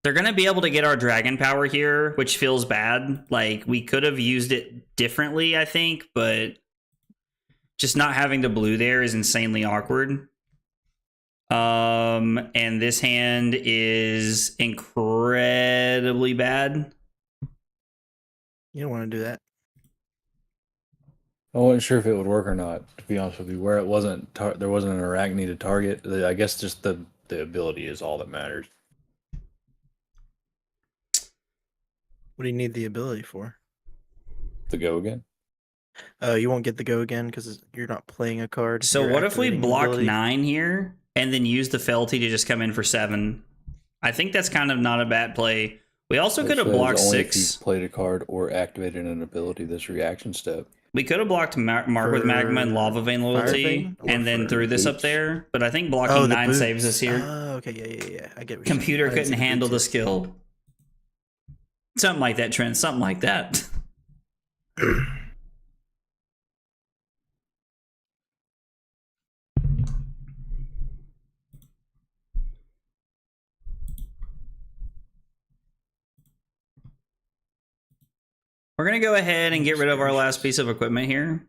They're going to be able to get our dragon power here, which feels bad. Like, we could have used it differently, I think, but just not having the blue there is insanely awkward. And this hand is incredibly bad. You don't want to do that. I wasn't sure if it would work or not, to be honest with you. Where it wasn't, there wasn't an Arachne to target. I guess just the ability is all that matters. What do you need the ability for? To go again? You won't get the go again because you're not playing a card. So You're what if we activating the block ability. 9 here and then use the fealty to just come in for 7? I think that's kind of not a bad play. We also could have blocked Only 6. if you played a card or activated an ability this reaction step. We could have blocked Mark with Magma and Lava Vein Loyalty, Vein or and then for threw this up boots? there. But I think blocking the 9 saves boots. us here. Oh, okay, yeah. I get what you're saying. Computer I didn't see couldn't handle the boots skill. Something like that, Trent. Something like that. We're going to go ahead and get rid of our last piece of equipment here.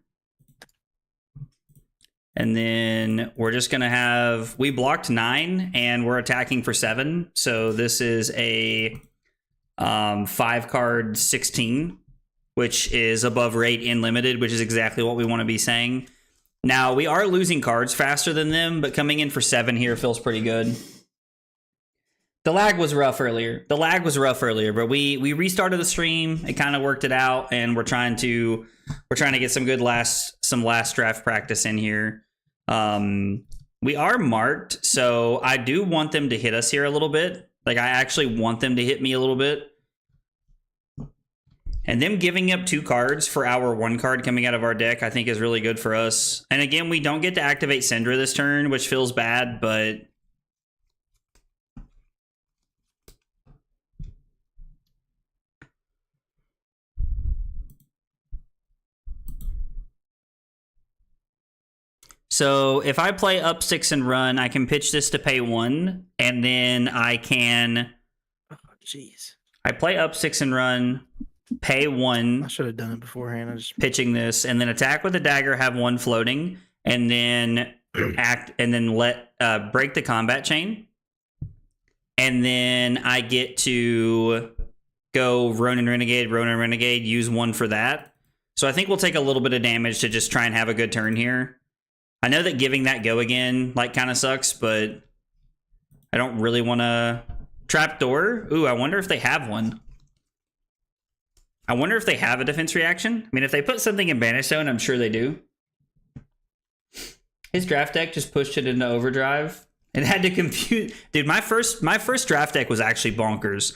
And then we're just going to have... We blocked 9, and we're attacking for 7. So this is a 5-card 16, which is above rate in limited, which is exactly what we want to be saying. Now, we are losing cards faster than them, but coming in for 7 here feels pretty good. The lag was rough earlier. But we restarted the stream. It kind of worked it out, and we're trying to get some good last draft practice in here. We are marked, so I do want them to hit us here a little bit. Like, I actually want them to hit me a little bit. And them giving up 2 cards for our 1 card coming out of our deck, I think is really good for us. And again, we don't get to activate Syndra this turn, which feels bad, but... So if I play up 6 and run, I can pitch this to pay 1, and then I can... Oh, jeez. I play up 6 and run, pay 1. I should have done it beforehand. I just Pitching this, and then attack with a dagger, have 1 floating, and then break the combat chain. And then I get to go Ronin Renegade, use 1 for that. So I think we'll take a little bit of damage to just try and have a good turn here. I know that giving that go again, like, kind of sucks, but I don't really want to... Trapdoor? Ooh, I wonder if they have one. I wonder if they have a defense reaction. I mean, if they put something in Banish Zone, I'm sure they do. His draft deck just pushed it into overdrive. It had to compute... Dude, my first draft deck was actually bonkers.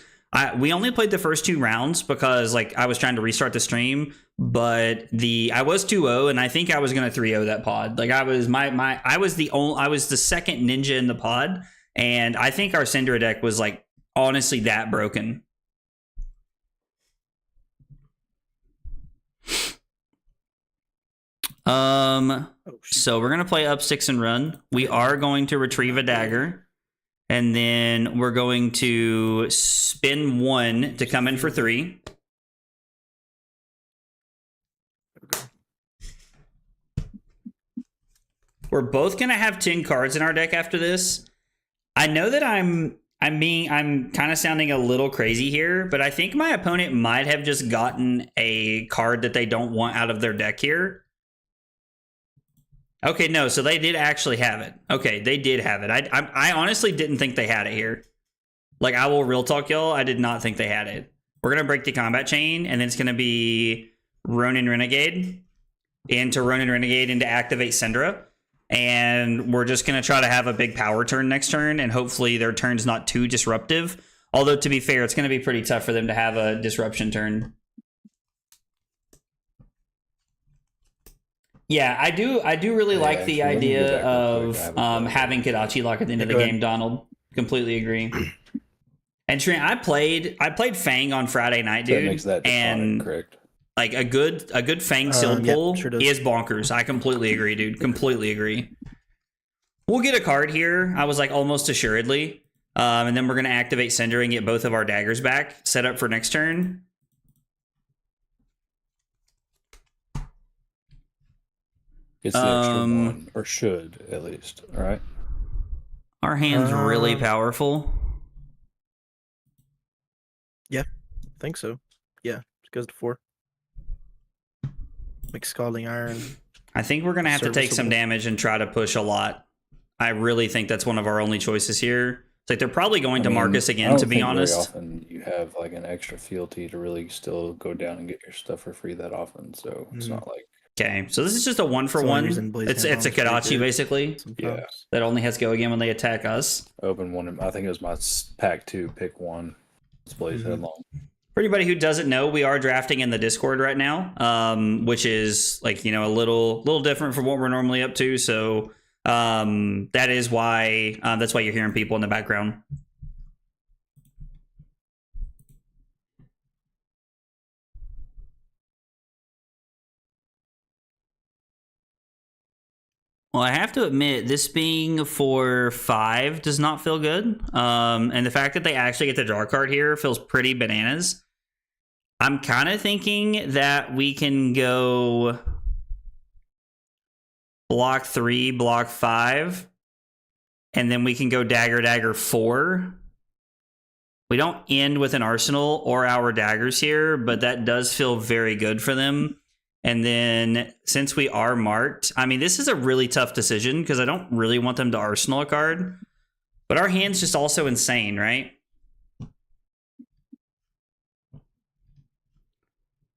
We only played the first 2 rounds because, like, I was trying to restart the stream, but I was 2-0, and I think I was gonna 3-0 that pod. Like, I was the second ninja in the pod, and I think our Syndra deck was, like, honestly that broken. So we're gonna play up 6 and run. We are going to retrieve a dagger. And then we're going to spin 1 to come in for 3. We're both going to have 10 cards in our deck after this. I know that I'm kind of sounding a little crazy here, but I think my opponent might have just gotten a card that they don't want out of their deck here. Okay, no, so they did actually have it. Okay, they did have it. I honestly didn't think they had it here. Like, I will real talk, y'all. I did not think they had it. We're going to break the combat chain, and then it's going to be Ronin Renegade into activate Syndra. And we're just going to try to have a big power turn next turn, and hopefully their turn's not too disruptive. Although, to be fair, it's going to be pretty tough for them to have a disruption turn. Yeah, I do really like the idea of having Kadachi lock at the end of the game, Donald. Completely agree. And Trent, I played Fang on Friday night, dude. That makes that and correct. Like a good Fang sealed pull is bonkers. I completely agree, dude. Completely agree. We'll get a card here. I was like almost assuredly. And then we're gonna activate Syndra and get both of our daggers back. Set up for next turn. It's the extra 1, or should at least. All right. Our hand's really powerful. Yeah, I think so. Yeah, it goes to 4. Makes Scalding Iron. I think we're gonna have to take some damage and try to push a lot. I really think that's one of our only choices here. It's like they're probably going to mark us again, to be honest. Very often you have like an extra fealty to really still go down and get your stuff for free that often, so it's not like. Okay, so this is just a 1-for-1. It's a Kadachi basically. Yeah. That only has go again when they attack us. Open one. I think it was my pack 2. Pick 1. It's Blaze Headlong. For anybody who doesn't know, we are drafting in the Discord right now, which is like, you know, a little different from what we're normally up to. So that is why that's why you're hearing people in the background. Well, I have to admit, this being for 5 does not feel good. And the fact that they actually get the draw card here feels pretty bananas. I'm kind of thinking that we can go block 3, block 5, and then we can go dagger, dagger 4. We don't end with an arsenal or our daggers here, but that does feel very good for them. And then since we are marked, I mean, this is a really tough decision because I don't really want them to arsenal a card, but our hand's just also insane, right?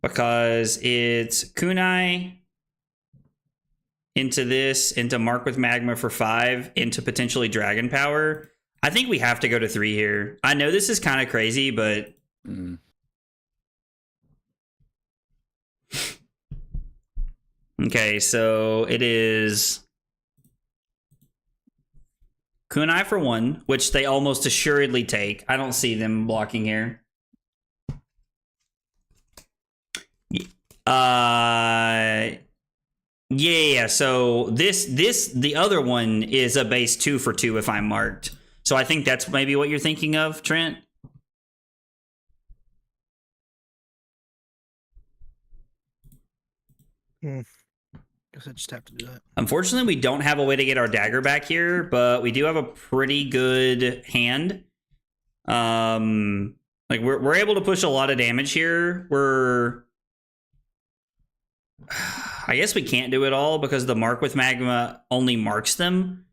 Because it's kunai into this, into mark with magma for 5, into potentially dragon power. I think we have to go to 3 here. I know this is kind of crazy, but okay, so it is kunai for 1, which they almost assuredly take. I don't see them blocking here. Yeah. So the other one is a base 2 for 2 if I'm marked. So I think that's maybe what you're thinking of, Trent. Guess I just have to do that. Unfortunately, we don't have a way to get our dagger back here, but we do have a pretty good hand. Like we're able to push a lot of damage here. I guess we can't do it all because the mark with magma only marks them.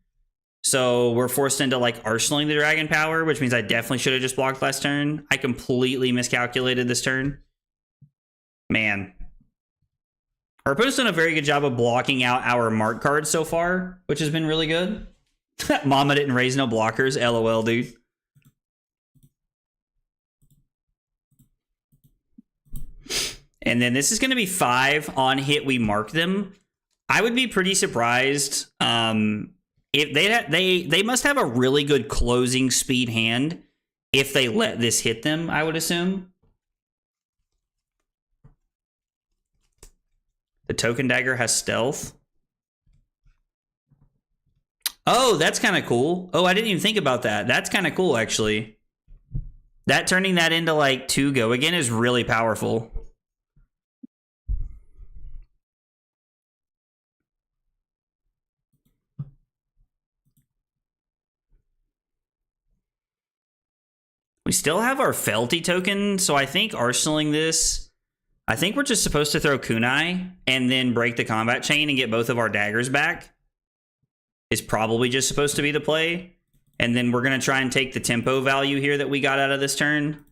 So we're forced into like arsenaling the dragon power, which means I definitely should have just blocked last turn. I completely miscalculated this turn. Man. Our opponent's done a very good job of blocking out our mark cards so far, which has been really good. Mama didn't raise no blockers. LOL, dude. And then this is going to be 5 on hit. We mark them. I would be pretty surprised. If they must have a really good closing speed hand if they let this hit them, I would assume. The token dagger has stealth. Oh, that's kind of cool. Oh, I didn't even think about that. That's kind of cool, actually. That turning that into like 2 go again is really powerful. We still have our Felty token, so I think arsenaling this, I think we're just supposed to throw kunai and then break the combat chain and get both of our daggers back. Is probably just supposed to be the play. And then we're going to try and take the tempo value here that we got out of this turn.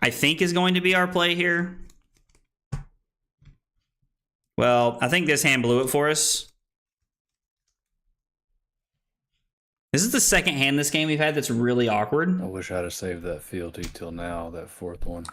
I think is going to be our play here. Well, I think this hand blew it for us. This is the second hand this game we've had that's really awkward. I wish I'd have saved that fealty till now, that 4th one.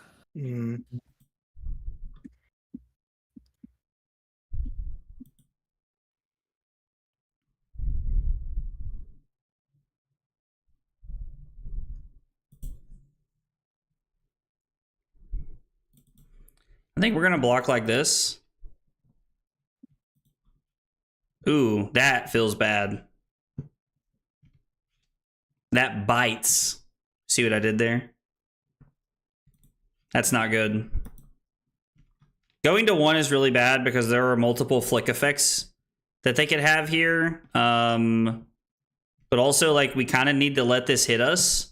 I think we're going to block like this. Ooh, that feels bad. That bites. See what I did there? That's not good. Going to 1 is really bad because there are multiple flick effects that they could have here. But also, like, we kind of need to let this hit us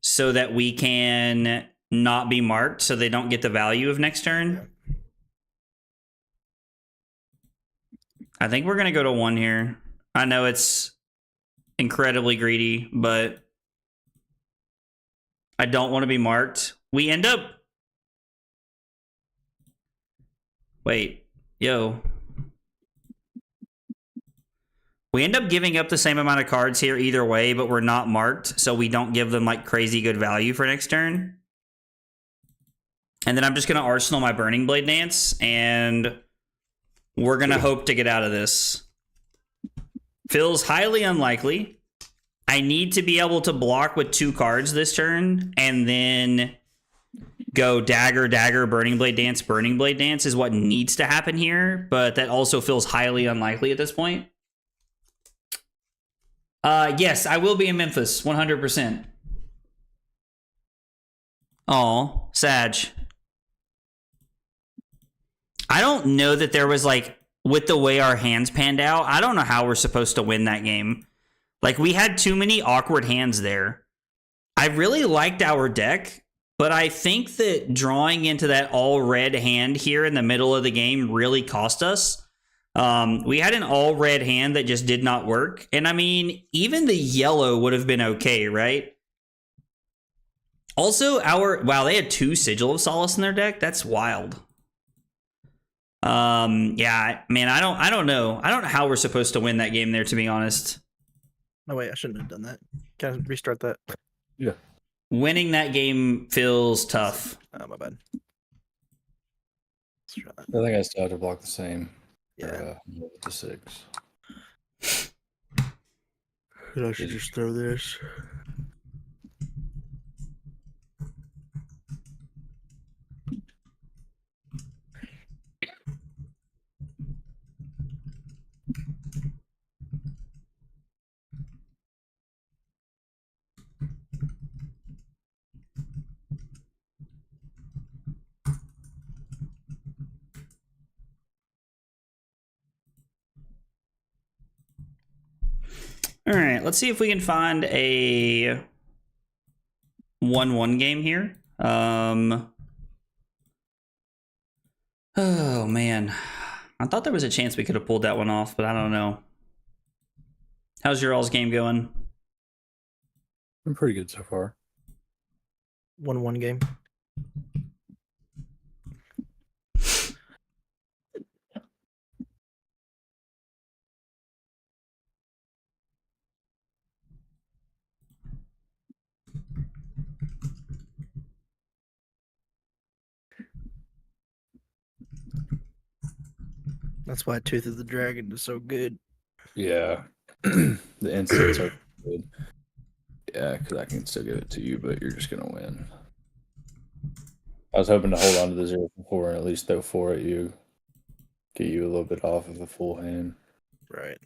so that we can not be marked so they don't get the value of next turn. I think we're going to go to 1 here. I know it's incredibly greedy, but I don't want to be marked. We end up... Wait. Yo. We end up giving up the same amount of cards here either way, but we're not marked, so we don't give them like crazy good value for next turn. And then I'm just going to Arsenal my Burning Blade Dance, and we're going to hope to get out of this. Feels highly unlikely. I need to be able to block with 2 cards this turn, and then go Dagger, Dagger, Burning Blade Dance. Burning Blade Dance is what needs to happen here, but that also feels highly unlikely at this point. Yes, I will be in Memphis, 100%. Oh, Sag. I don't know that there was like, with the way our hands panned out, I don't know how we're supposed to win that game. Like, we had too many awkward hands there. I really liked our deck, but I think that drawing into that all red hand here in the middle of the game really cost us. We had an all red hand that just did not work. And I mean, even the yellow would have been okay, right? Also, wow, they had 2 Sigil of Solace in their deck. That's wild. Yeah, man, I don't know. I don't know how we're supposed to win that game there, to be honest. No, wait, I shouldn't have done that. Can I restart that? Yeah. Winning that game feels tough. Oh, my bad. Let's try that. I think I still have to block the same. Yeah. To 6. I should just throw this. All right, let's see if we can find a 1-1 game here. Oh, man. I thought there was a chance we could have pulled that one off, but I don't know. How's your all's game going? I'm pretty good so far. 1-1 game. That's why Tooth of the Dragon is so good. Yeah. The instants are good. Yeah, because I can still give it to you, but you're just going to win. I was hoping to hold on to the 0-4 and at least throw 4 at you. Get you a little bit off of the full hand. Right.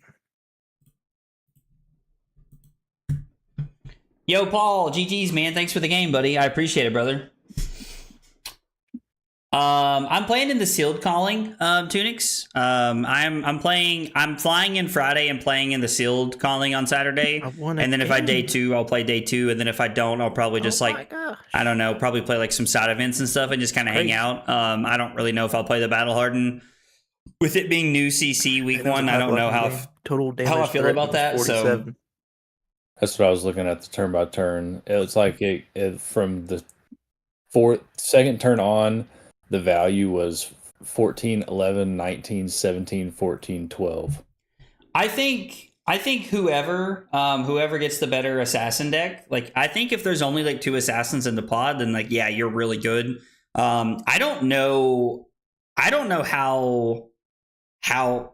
Yo, Paul, GG's, man. Thanks for the game, buddy. I appreciate it, brother. I'm playing in the sealed calling tunics. I'm flying in Friday and playing in the sealed calling on Saturday. And then if I day 2, I'll play day 2. And then if I don't, I'll probably just I don't know, probably play like some side events and stuff and just kind of hang out. I don't really know if I'll play the Battle Hardened. With it being new CC week 1, I don't know how I feel about that. 47. So that's what I was looking at, the turn by turn. It was like it from the second turn on, the value was 14, 11, 19, 17, 14, 12. I think whoever gets the better assassin deck, like I think if there's only like 2 assassins in the pod, then like yeah, you're really good. I don't know how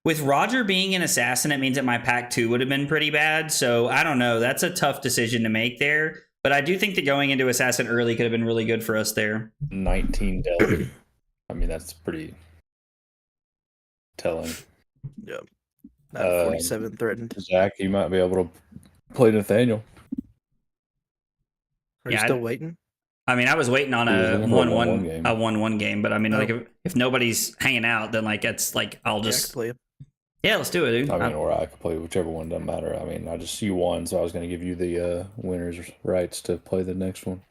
with Roger being an assassin, it means that my pack 2 would have been pretty bad. So I don't know. That's a tough decision to make there. But I do think that going into assassin early could have been really good for us there. 19 Delta. I mean, that's pretty telling. Yep. 47 threatened. Zach, you might be able to play Nathaniel. Are you still waiting? I mean, I was waiting on a 1-1 game, but I mean, like if nobody's hanging out, then like it's like I'll just play it. Yeah, let's do it, dude. I mean, or I could play whichever one, doesn't matter. I mean, you won, so I was going to give you the winner's rights to play the next one.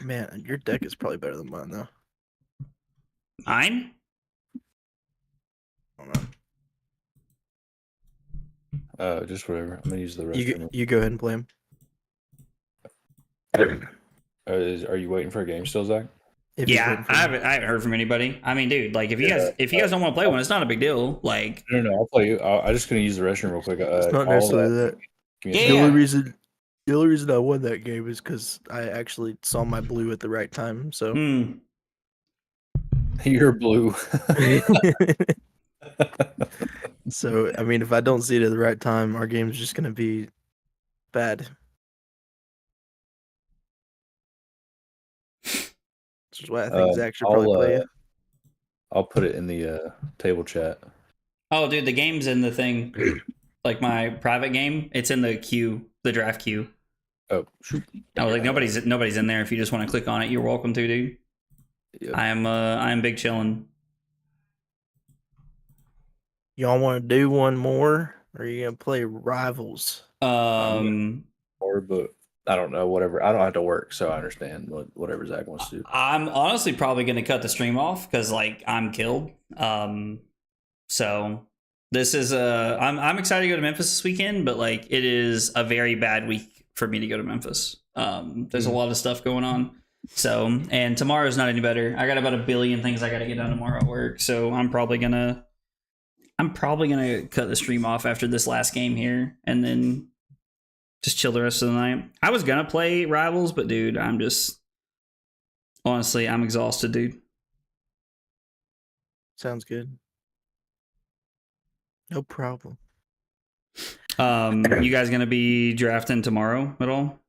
Man, your deck is probably better than mine, though. Mine? I don't know. Just whatever. I'm going to use the rest. You go ahead and play him. Are you waiting for a game still, Zach? If he's Yeah, waiting for I me. haven't heard from anybody. I mean, dude, like if you Yeah. guys don't want to play one, it's not a big deal. Like, No, I'll play you. I'm just gonna use the restroom real quick. It's not All necessarily that. that. Give me a Yeah. The only second. reason the only reason I won that game is because I actually saw my blue at the right time. So You're blue. so I mean, if I don't see it at the right time, our game's just gonna be bad. Which is why I think Zach should probably play you. I'll put it in the table chat. oh, dude, the game's in the thing. Like my private game, it's in the queue, the draft queue. Oh, shoot. I was like, nobody's in there. If you just want to click on it, you're welcome to, dude. Yep. I am big chillin'. Y'all want to do one more, or are you gonna play Rivals? Or, but I don't know. Whatever. I don't have to work, so I understand whatever Zach wants to do. I'm honestly probably gonna cut the stream off because like I'm killed. So this is I'm excited to go to Memphis this weekend, but like it is a very bad week for me to go to Memphis. There's a lot of stuff going on. So and tomorrow's not any better. I got about 1 billion things I got to get done tomorrow at work. So I'm probably gonna cut the stream off after this last game here, and then just chill the rest of the night. I was gonna play Rivals, but dude, honestly, I'm exhausted, dude. Sounds good. No problem. You guys gonna be drafting tomorrow at all?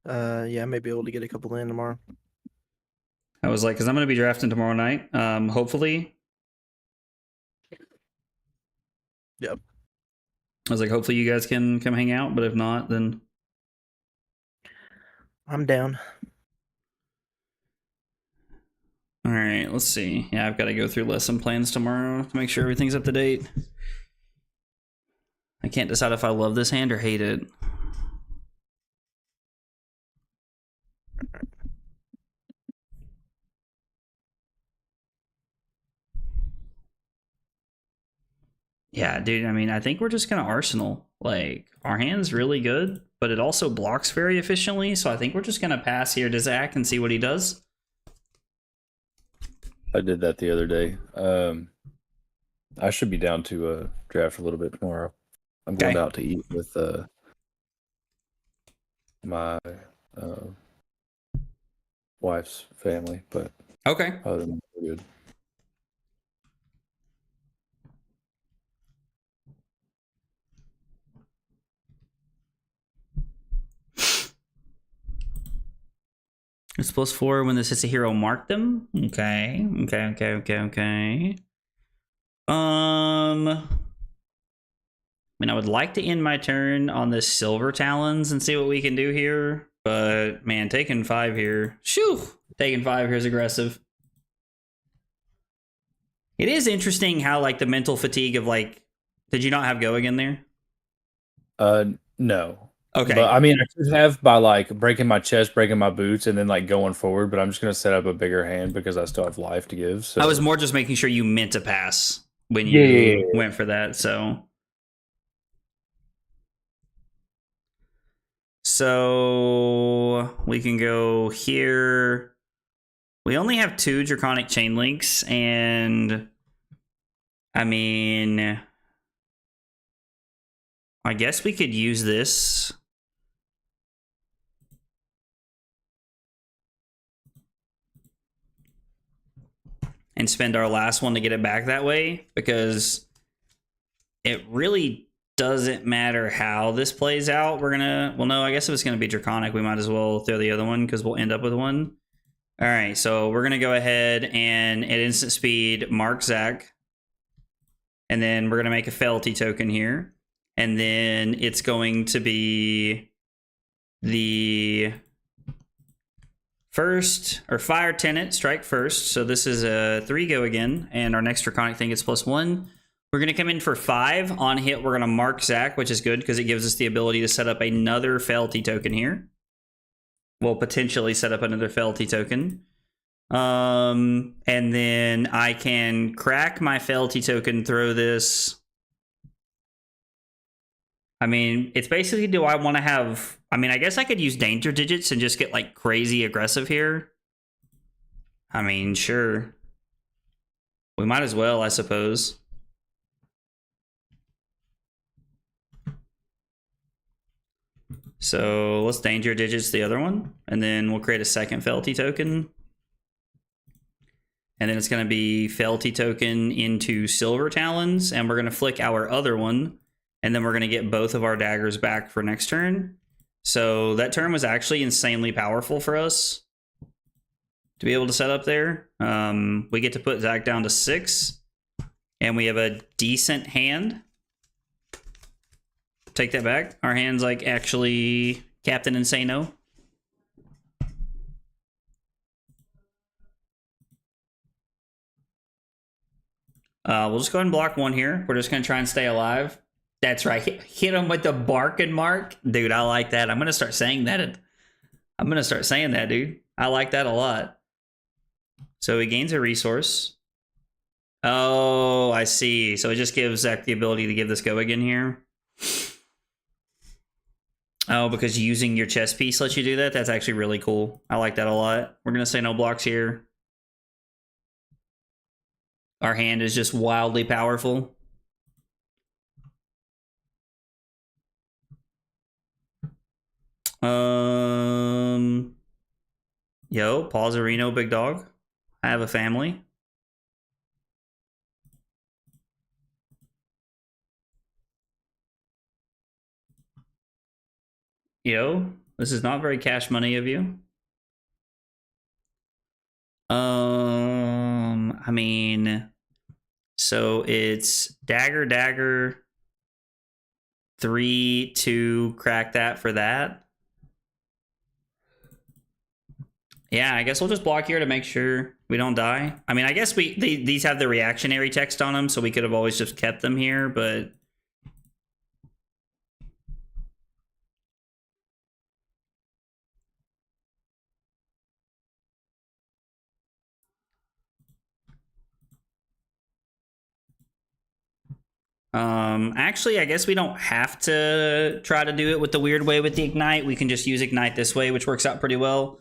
Yeah, I may be able to get a couple in tomorrow. I was like, because I'm gonna be drafting tomorrow night. Hopefully. Yep. I was like, hopefully you guys can come hang out, but if not, then I'm down. all right. Let's see. Yeah, I've got to go through lesson plans tomorrow to make sure everything's up to date. I can't decide if I love this hand or hate it. Yeah, dude. I mean, I think we're just gonna Arsenal. Like, our hand's really good, but it also blocks very efficiently. So I think we're just gonna pass here to Zach and see what he does. I did that the other day. I should be down to draft a little bit tomorrow. I'm going Okay. out to eat with my wife's family, but Okay. other than that, we're good. It's +4 when this hits a hero. Mark them. Okay. I mean, I would like to end my turn on this Silver Talons and see what we can do here, but man, taking 5 here. Shoo! Taking 5 here is aggressive. It is interesting how like the mental fatigue of like, did you not have go again there? No. Okay. But I mean, I could have by like breaking my chest, breaking my boots, and then like going forward. But I'm just gonna set up a bigger hand because I still have life to give. So I was more just making sure you meant to pass when you Yeah. went for that. So we can go here. We only have 2 Draconic Chain Links, and I mean, I guess we could use this. And spend our last one to get it back that way, because it really doesn't matter how this plays out. We're gonna, well, no, I guess if it's gonna be Draconic, we might as well throw the other one because we'll end up with one. All right, so we're gonna go ahead and at instant speed mark Zach, and then we're gonna make a fealty token here, and then it's going to be the first, or Fire Tenant, strike first. So this is a 3 go again, and our next Draconic thing is +1. We're going to come in for 5. On hit, we're going to mark Zach, which is good because it gives us the ability to set up another fealty token here. We'll potentially set up another fealty token. And then I can crack my fealty token, throw this. I mean, it's basically, do I want to have... I mean, I guess I could use danger digits and just get like crazy aggressive here. I mean, sure. We might as well, I suppose. So let's danger digits the other one, and then we'll create a second Felty token. And then it's going to be Felty token into Silver Talons, and we're going to flick our other one, and then we're going to get both of our daggers back for next turn. So that turn was actually insanely powerful for us to be able to set up there. We get to put Zach down to 6, and we have a decent hand. Take that back. Our hand's like actually Captain Insano. We'll just go ahead and block 1 here. We're just going to try and stay alive. That's right. Hit him with the barking mark. Dude, I like that. I'm going to start saying that. I'm going to start saying that, dude. I like that a lot. So he gains a resource. Oh, I see. So it just gives Zach the ability to give this go again here. Oh, because using your chess piece lets you do that? That's actually really cool. I like that a lot. We're going to say no blocks here. Our hand is just wildly powerful. Yo, Pausarino, big dog. I have a family. Yo, this is not very cash money of you. I mean, so it's dagger, dagger, 3, 2, crack that for that. Yeah, I guess we'll just block here to make sure we don't die. I mean, I guess these have the reactionary text on them, so we could have always just kept them here, but actually, I guess we don't have to try to do it with the weird way with the Ignite. We can just use Ignite this way, which works out pretty well.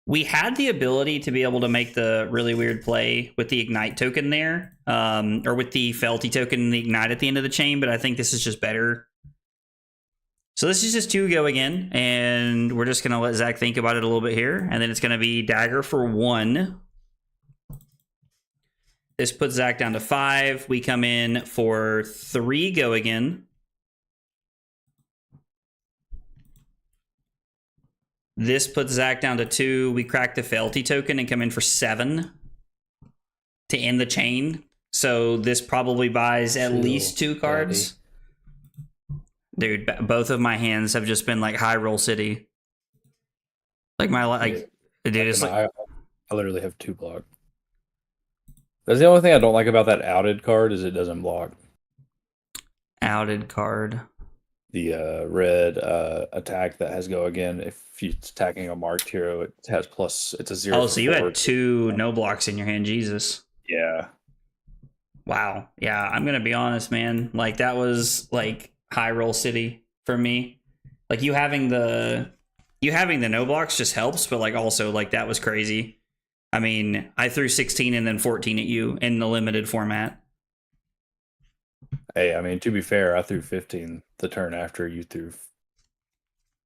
We had the ability to be able to make the really weird play with the Ignite token there, or with the Felty token and the Ignite at the end of the chain, but I think this is just better. So this is just 2 go again, and we're just going to let Zach think about it a little bit here, and then it's going to be dagger for 1. This puts Zach down to 5. We come in for 3 go again. This puts Zach down to 2. We crack the Felty token and come in for 7 to end the chain. So this probably buys at least 2 cards. Dude, both of my hands have just been like high roll city. Like my dude, it's like I literally have 2 block. That's the only thing I don't like about that outed card is it doesn't block. Outed card. The red attack that has go again. If you're attacking a marked hero, it has plus. It's a 0. Oh, so you had 2 no blocks in your hand, Jesus. Yeah. Wow. Yeah, I'm gonna be honest, man. Like that was like high roll city for me. Like you having the no blocks just helps, but like also like that was crazy. I mean, I threw 16 and then 14 at you in the limited format. Hey, I mean, to be fair, I threw 15 the turn after you threw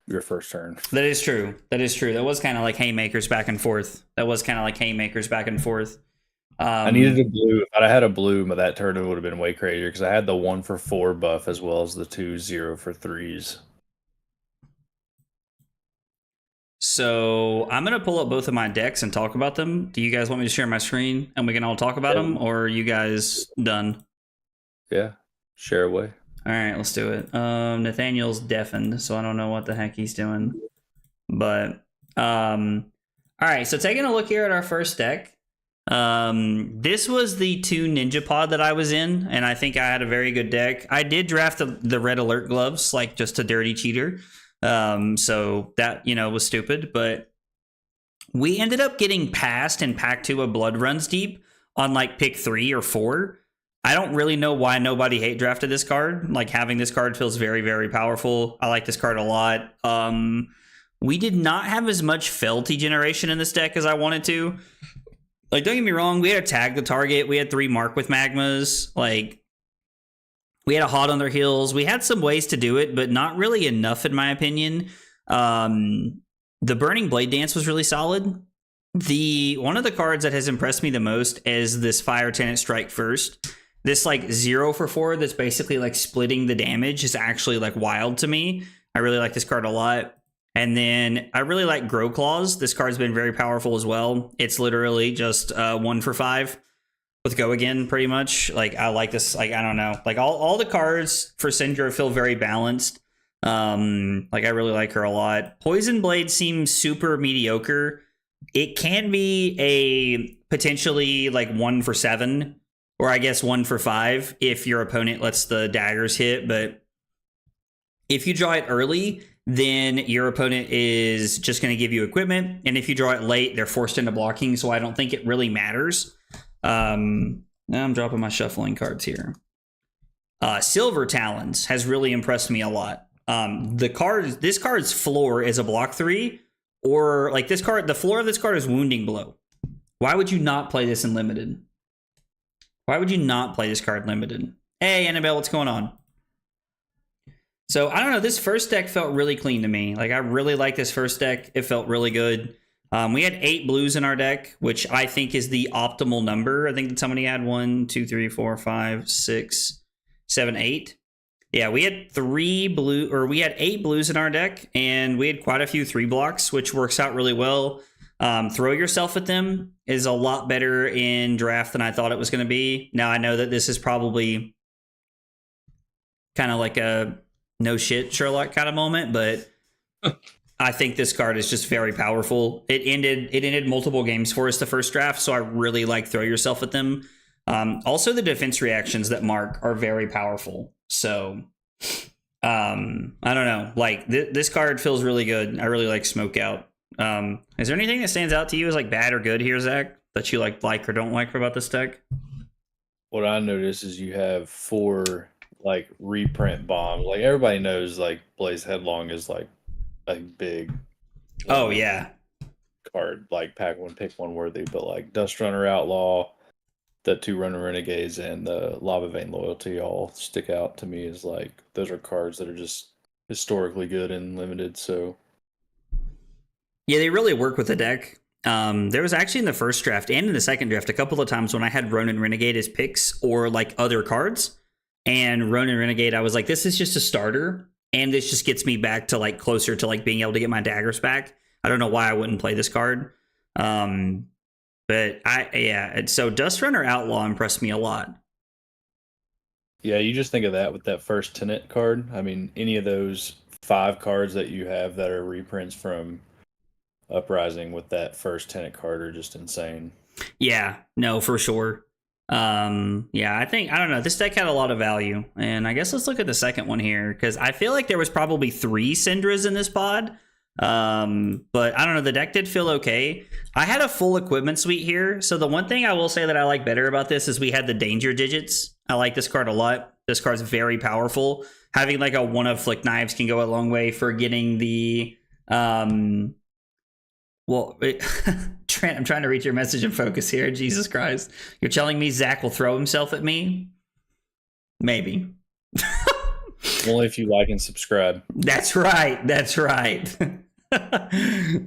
your first turn. That is true. That is true. That was kind of like haymakers back and forth. I needed a blue. If I had a blue, but that turn it would have been way crazier because I had the 1 for 4 buff as well as the 2 0 for 3s. So I'm going to pull up both of my decks and talk about them. Do you guys want me to share my screen and we can all talk about them, or are you guys done? Yeah, share away. All right, let's do it. Nathaniel's deafened, so I don't know what the heck he's doing. But, all right, so taking a look here at our first deck. This was the 2 Ninja Pod that I was in, and I think I had a very good deck. I did draft the Red Alert gloves, like just a dirty cheater. So that, was stupid, but we ended up getting passed in pack 2 of Blood Runs Deep on like pick 3 or 4. I don't really know why nobody hate drafted this card. Like having this card feels very, very powerful. I like this card a lot. We did not have as much Felty generation in this deck as I wanted to. Like, don't get me wrong, we had to tag the target. We had 3 mark with magmas. Like, we had a hot on their heels. We had some ways to do it, but not really enough, in my opinion. The Burning Blade Dance was really solid. One of the cards that has impressed me the most is this Fire Tenant Strike First. This like 0 for 4 that's basically like splitting the damage is actually like wild to me. I really like this card a lot. And then I really like Grow Claws. This card's been very powerful as well. It's literally just 1 for 5 with Go Again, pretty much. Like, I like this. Like, I don't know. Like, all the cards for Syndra feel very balanced. Like, I really like her a lot. Poison Blade seems super mediocre. It can be a potentially like 1 for 7, or I guess 1 for 5 if your opponent lets the daggers hit. But if you draw it early, then your opponent is just going to give you equipment. And if you draw it late, they're forced into blocking. So I don't think it really matters. Now I'm dropping my shuffling cards here. Silver Talons has really impressed me a lot. This card's floor is a block 3, or like this card, the floor of this card is Wounding Blow. Why would you not play this in limited? Why would you not play this card limited? Hey, Annabelle, what's going on? So, I don't know. This first deck felt really clean to me. Like, I really like this first deck. It felt really good. We had 8 blues in our deck, which I think is the optimal number. I think that somebody had 1, 2, 3, 4, 5, 6, 7, 8. Yeah, we had 8 blues in our deck, and we had quite a few 3 blocks, which works out really well. Throw yourself at them is a lot better in draft than I thought it was going to be. Now, I know that this is probably kind of like a no shit Sherlock kind of moment, but I think this card is just very powerful. It ended multiple games for us the first draft, so I really like throw yourself at them. Also, the defense reactions that mark are very powerful. So, I don't know. Like, this card feels really good. I really like Smoke Out. Is there anything that stands out to you as like bad or good here, Zach, that you like or don't like about this deck? What I noticed is you have 4 like reprint bombs. Like, everybody knows like Blaze Headlong is like a big card, like pack one pick one worthy, but like Dust Runner Outlaw, the 2 Runner Renegades, and the Lava Vein Loyalty all stick out to me as like those are cards that are just historically good and limited. So yeah, they really work with the deck. There was actually in the first draft and in the second draft a couple of times when I had Ronin Renegade as picks or like other cards. And Ronin Renegade, I was like, this is just a starter. And this just gets me back to like closer to like being able to get my daggers back. I don't know why I wouldn't play this card. But so Dust Runner Outlaw impressed me a lot. yeah, you just think of that with that first Tenet card. I mean, any of those 5 cards that you have that are reprints from Uprising with that first Tenet card are just insane. Yeah, no, for sure. I don't know. This deck had a lot of value, and I guess let's look at the second one here because I feel like there was probably 3 Syndras in this pod. But I don't know. The deck did feel okay. I had a full equipment suite here, so the one thing I will say that I like better about this is we had the danger digits. I like this card a lot. This card's very powerful. Having like a 1 of Flick Knives can go a long way for getting the Trent, I'm trying to read your message and focus here. Jesus Christ. You're telling me Zach will throw himself at me? Maybe. Only if you like and subscribe. That's right. That's right.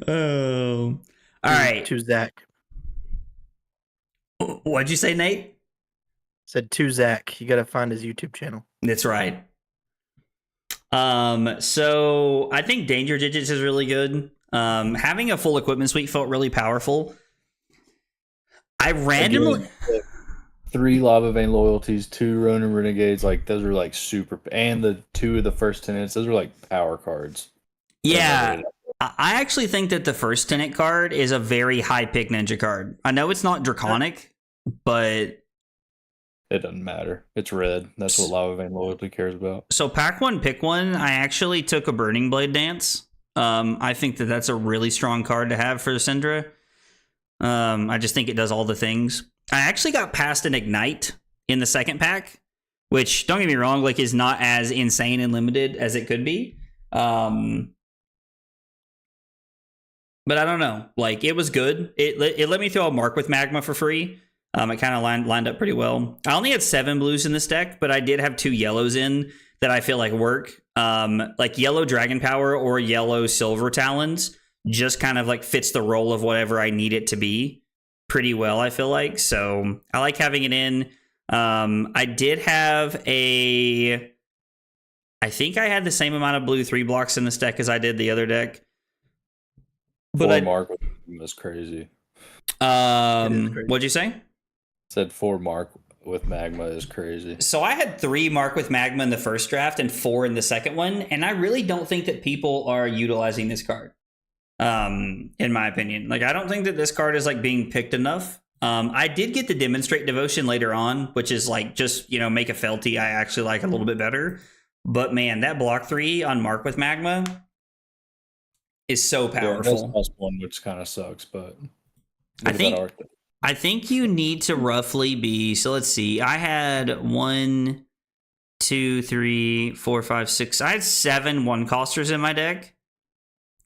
Oh. All right. To Zach. What'd you say, Nate? Said to Zach. You got to find his YouTube channel. That's right. So I think Danger Digits is really good. Having a full equipment suite felt really powerful. I randomly... 3 Lava Vein Loyalties, 2 Ronin Renegades, like those are like super, and the 2 of the first Tenets, those are like power cards. Yeah, I actually think that the first Tenet card is a very high pick ninja card. I know it's not draconic, but it doesn't matter. It's red. That's what Lava Vein Loyalty cares about. So pack one, pick one. I actually took a Burning Blade Dance. I think that that's a really strong card to have for Syndra. I just think it does all the things. I actually got past an Ignite in the second pack, which, don't get me wrong, like is not as insane and limited as it could be. But I don't know. Like, it was good. It let me throw a mark with Magma for free. It kind of lined up pretty well. I only had 7 blues in this deck, but I did have 2 yellows in that I feel like work. Like yellow Dragon Power or yellow Silver Talons just kind of like fits the role of whatever I need it to be pretty well, I feel like. So I like having it in. I did have I think I had the same amount of blue 3 blocks in this deck as I did the other deck. But 4 mark was crazy. What'd you say? Said 4 mark with Magma is crazy. So I had 3 mark with Magma in the first draft and 4 in the second one, and I really don't think that people are utilizing this card. In my opinion, like, I don't think that this card is like being picked enough. I did get the Demonstrate Devotion later on, which is like just, make a Felty I actually like a little bit better. But man, that block 3 on mark with Magma is so powerful. Yeah, that's one, which kind of sucks, but I think you need to roughly be, so let's see. I had 1, 2, 3, 4, 5, 6. I had 7 1-costers in my deck.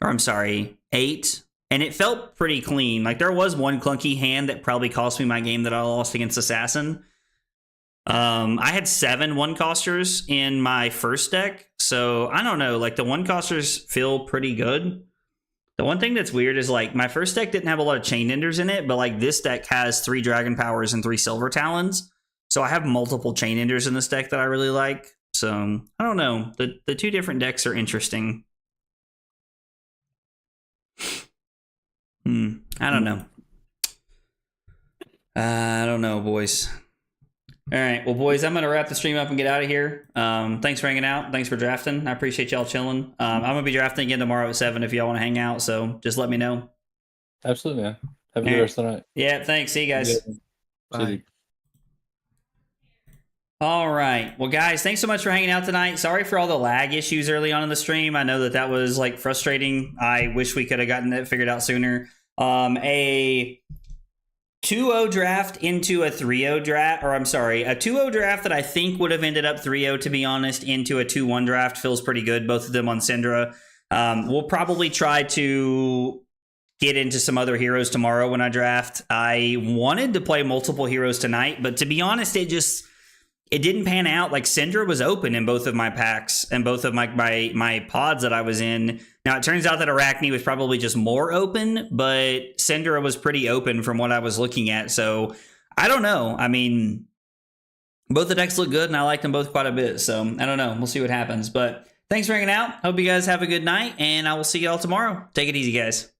Or I'm sorry, 8. And it felt pretty clean. Like, there was one clunky hand that probably cost me my game that I lost against Assassin. I had 7 1-costers in my first deck. So I don't know, like, the 1-costers feel pretty good. The one thing that's weird is, like, my first deck didn't have a lot of Chain Enders in it, but, like, this deck has 3 Dragon Powers and 3 Silver Talons. So I have multiple Chain Enders in this deck that I really like. So, I don't know. The 2 different decks are interesting. I don't know. I don't know, boys. All right, well, boys, I'm going to wrap the stream up and get out of here. Thanks for hanging out. Thanks for drafting. I appreciate y'all chilling. I'm going to be drafting again tomorrow at 7 if y'all want to hang out, so just let me know. Absolutely, man. Have a good rest of the night. Yeah, thanks. See you guys. Bye. All right. Well, guys, thanks so much for hanging out tonight. Sorry for all the lag issues early on in the stream. I know that was, like, frustrating. I wish we could have gotten it figured out sooner. A 2-0 draft into a 3-0 draft, or I'm sorry, a 2-0 draft that I think would have ended up 3-0, to be honest, into a 2-1 draft feels pretty good, both of them on Syndra. We'll probably try to get into some other heroes tomorrow when I draft. I wanted to play multiple heroes tonight, but to be honest, it didn't pan out. Like, Syndra was open in both of my packs and both of my pods that I was in. Now, it turns out that Arachne was probably just more open, but Syndra was pretty open from what I was looking at. So, I don't know. I mean, both the decks look good, and I like them both quite a bit. So, I don't know. We'll see what happens. But thanks for hanging out. Hope you guys have a good night, and I will see y'all tomorrow. Take it easy, guys.